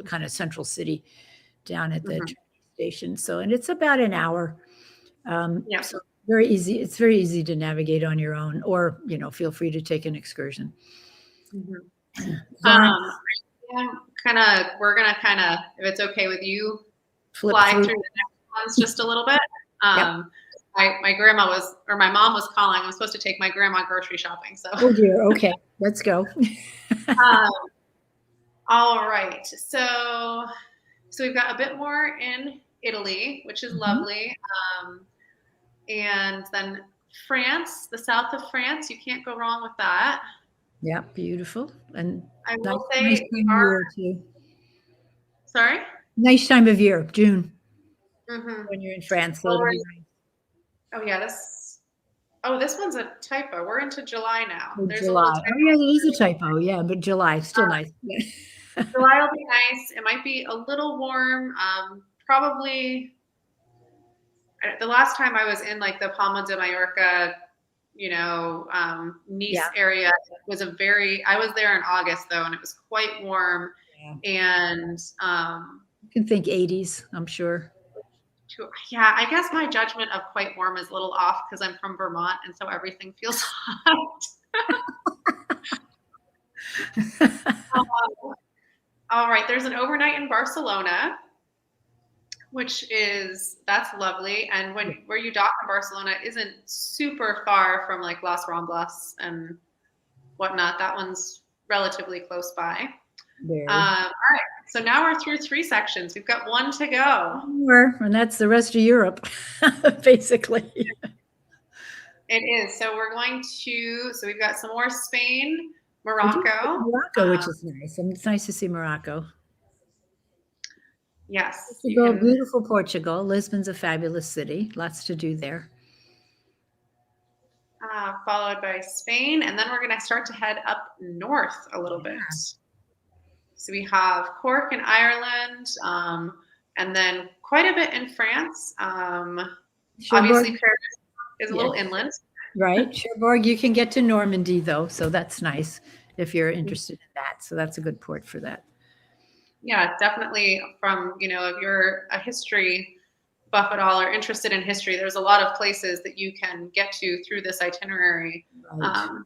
kind of central city down at the train station. So, and it's about an hour. Yeah. So very easy. It's very easy to navigate on your own, or feel free to take an excursion. We're gonna kind of, if it's okay with you, fly through the next ones just a little bit. Yep. My mom was calling. I'm supposed to take my grandma grocery shopping. So. Oh dear. Okay, let's go. All right. So we've got a bit more in Italy, which is lovely. And then France, the south of France, you can't go wrong with that. Yeah, beautiful. And I will say, nice time of year too. Sorry? Nice time of year, June, when you're in France. So nice. Oh yeah, this one's a typo. We're into July now. There's July. Oh yeah, there is a typo. Yeah, but July still nice. July will be nice. It might be a little warm. Probably the last time I was in like the Palma de Mallorca, Nice area was I was there in August though, and it was quite warm. Yeah. And you can think 80s, I'm sure. Yeah, I guess my judgment of quite warm is a little off because I'm from Vermont, and so everything feels hot. All right, there's an overnight in Barcelona, that's lovely. And where you dock in Barcelona isn't super far from like Las Ramblas and whatnot. That one's relatively close by. All right, so now we're through 3 sections. We've got 1 to go. And that's the rest of Europe, basically. It is. So we've got some more Spain, Morocco. Morocco, which is nice. I mean, it's nice to see Morocco. Yes. Beautiful Portugal. Lisbon's a fabulous city. Lots to do there. Followed by Spain. And then we're going to start to head up north a little bit. So we have Cork in Ireland, and then quite a bit in France. Obviously, Paris is a little inland. Right. Cherbourg, you can get to Normandy, though, so that's nice if you're interested in that. So that's a good port for that. Yeah, definitely from, if you're a history buff at all or interested in history, there's a lot of places that you can get to through this itinerary. Right.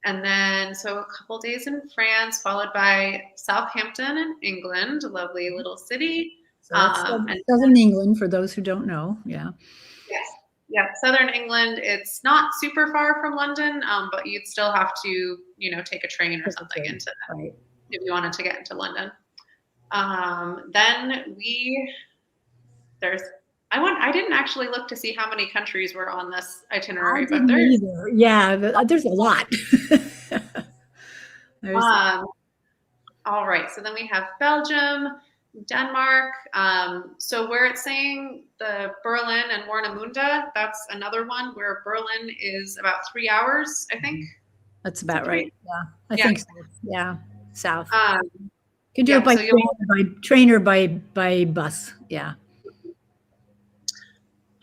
And then, so a couple days in France, followed by Southampton in England, a lovely little city. So southern England, for those who don't know. Yeah. Yes. Yeah, southern England. It's not super far from London, but you'd still have to, take a train or something if you wanted to get into London. Then I didn't actually look to see how many countries were on this itinerary, but there's a lot. All right, so then we have Belgium, Denmark. So where it's saying the Berlin and Warnemünde, that's another one where Berlin is about 3 hours, I think. That's about right. Yeah, I think so. Yeah, south. You can do it by train or by bus. Yeah.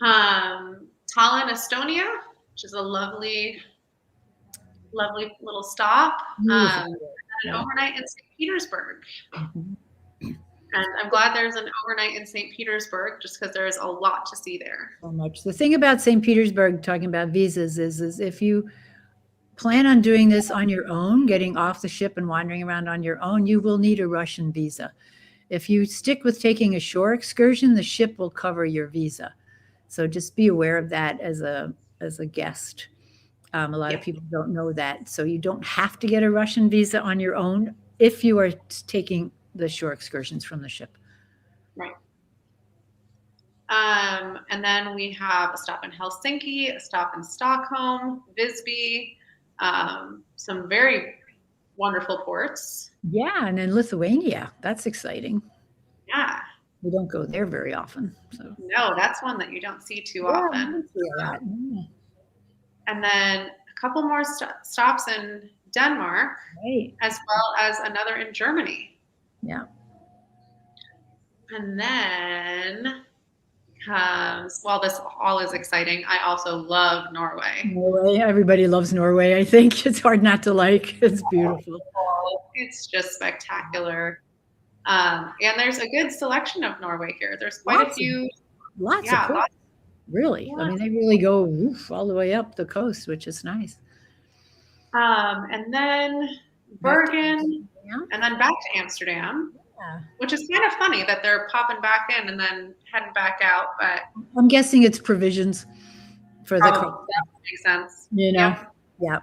Tallinn, Estonia, which is a lovely little stop. An overnight in St. Petersburg. And I'm glad there's an overnight in St. Petersburg just because there's a lot to see there. So much. The thing about St. Petersburg, talking about visas, is if you plan on doing this on your own, getting off the ship and wandering around on your own, you will need a Russian visa. If you stick with taking a shore excursion, the ship will cover your visa. So just be aware of that as a guest. A lot of people don't know that. So you don't have to get a Russian visa on your own if you are taking the shore excursions from the ship. Right. And then we have a stop in Helsinki, a stop in Stockholm, Visby, some very wonderful ports. Yeah, and then Lithuania. That's exciting. Yeah. We don't go there very often. So No, that's one that you don't see too yeah, we often. don't see a lot. Yeah. And then a couple more stops in Denmark, Right. as well as another in Germany. Yeah. And then comes, well, this all is exciting. I also love Norway. Norway. Everybody loves Norway, I think. It's hard not to like. It's beautiful. It's just spectacular. And there's a good selection of Norway here. There's quite a few. Lots of ports. Really. I mean, they really go all the way up the coast, which is nice. And then Bergen, and then back to Amsterdam. Yeah. Which is kind of funny that they're popping back in and then heading back out, but I'm guessing it's provisions for the crossing. That makes sense. You know, yeah,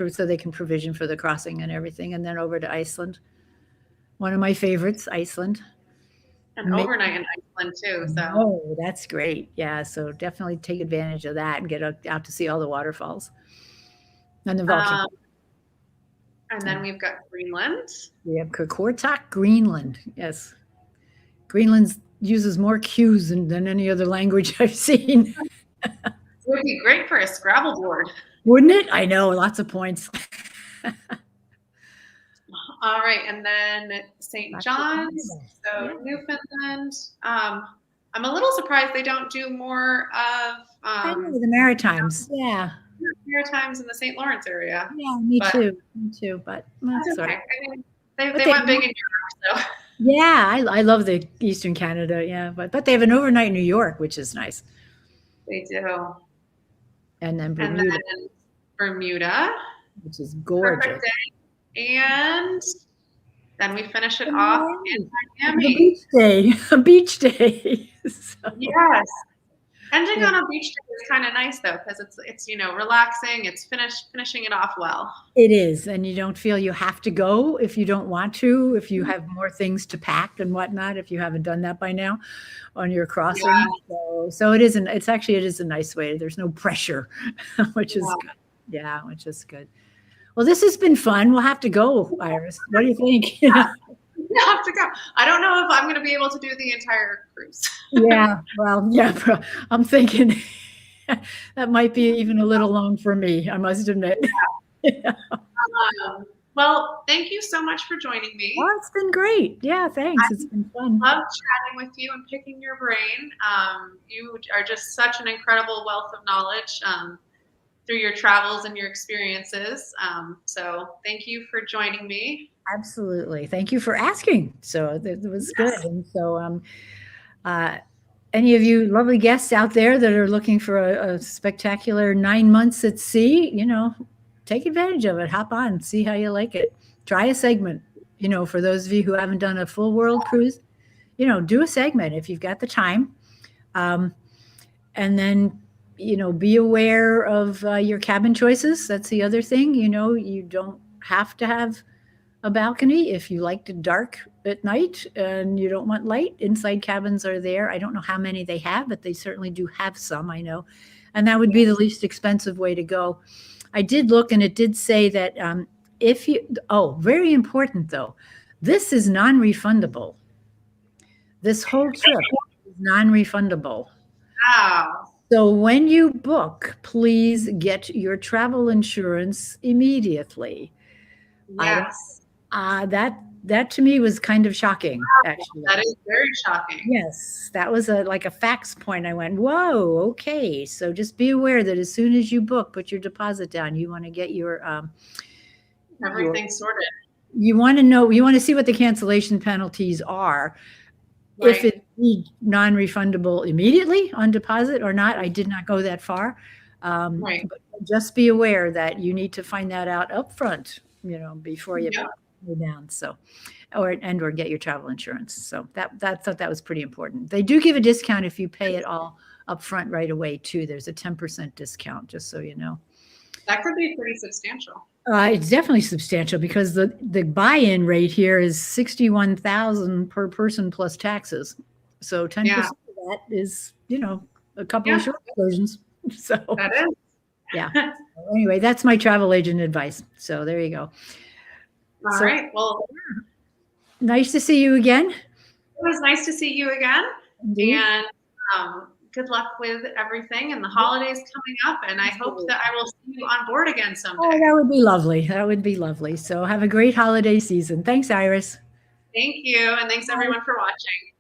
so they can provision for the crossing and everything, and then over to Iceland. One of my favorites, Iceland. And overnight in Iceland too. So oh, that's great. Yeah, so definitely take advantage of that and get out to see all the waterfalls and the volcanoes. And then we've got Greenland. We have Kurkortak, Greenland. Yes. Greenland uses more cues than any other language I've seen. It would be great for a Scrabble board. Wouldn't it? I know, lots of points. All right, and then St. John's, so Newfoundland. I'm a little surprised they don't do more of I know, the Maritimes. Yeah. Maritimes in the St. Lawrence area. Yeah, me too. But that's okay. I mean, they went big in Europe, so. Yeah, I love the Eastern Canada. Yeah, but they have an overnight in New York, which is nice. They do. And then Bermuda, which is gorgeous. And then we finish it off in Miami. A beach day. So. Yes. Ending on a beach day is kind of nice though, because it's relaxing. It's finishing it off well. It is, and you don't feel you have to go if you don't want to. If you have more things to pack and whatnot, if you haven't done that by now, on your crossing. Yeah. So it isn't. It is a nice way. There's no pressure, which is good. Yeah, which is good. Well, this has been fun. We'll have to go, Iris. What do you think? You have to go. I don't know if I'm going to be able to do the entire cruise. Yeah, well, yeah, I'm thinking that might be even a little long for me, I must admit. Yeah. Well, thank you so much for joining me. Oh, it's been great. Yeah, thanks. It's been fun. I love chatting with you and picking your brain. You are just such an incredible wealth of knowledge through your travels and your experiences. So thank you for joining me. Absolutely. Thank you for asking. So it was good. And so any of you lovely guests out there that are looking for a spectacular 9 months at sea, take advantage of it. Hop on, see how you like it. Try a segment, for those of you who haven't done a full world cruise, do a segment if you've got the time. And then, be aware of your cabin choices. That's the other thing. You don't have to have a balcony if you like it dark at night and you don't want light. Inside cabins are there. I don't know how many they have, but they certainly do have some, I know. And that would be the least expensive way to go. I did look, and it did say that very important though, this is non-refundable. This whole trip is non-refundable. Wow. So when you book, please get your travel insurance immediately. Yes. That to me was kind of shocking, actually. That is very shocking. Yes, that was like a fax point. I went, whoa, okay. So just be aware that as soon as you book, put your deposit down. You want to get your everything sorted. You want to see what the cancellation penalties are. Right. If it be non-refundable immediately on deposit or not. I did not go that far. Right. But just be aware that you need to find that out up front, before you go down. So, or get your travel insurance. So that thought that was pretty important. They do give a discount if you pay it all up front right away too. There's a 10% discount, just so you know. That could be pretty substantial. It's definitely substantial because the buy-in rate here is $61,000 per person plus taxes. So 10% of that is a couple of short versions. So That is. yeah. Anyway, that's my travel agent advice. So there you go. All right. Well, nice to see you again. It was nice to see you again. Indeed. And good luck with everything and the holidays coming up. And I hope that I will see you on board again someday. Oh, that would be lovely. That would be lovely. So have a great holiday season. Thanks, Iris. Thank you. And thanks everyone for watching.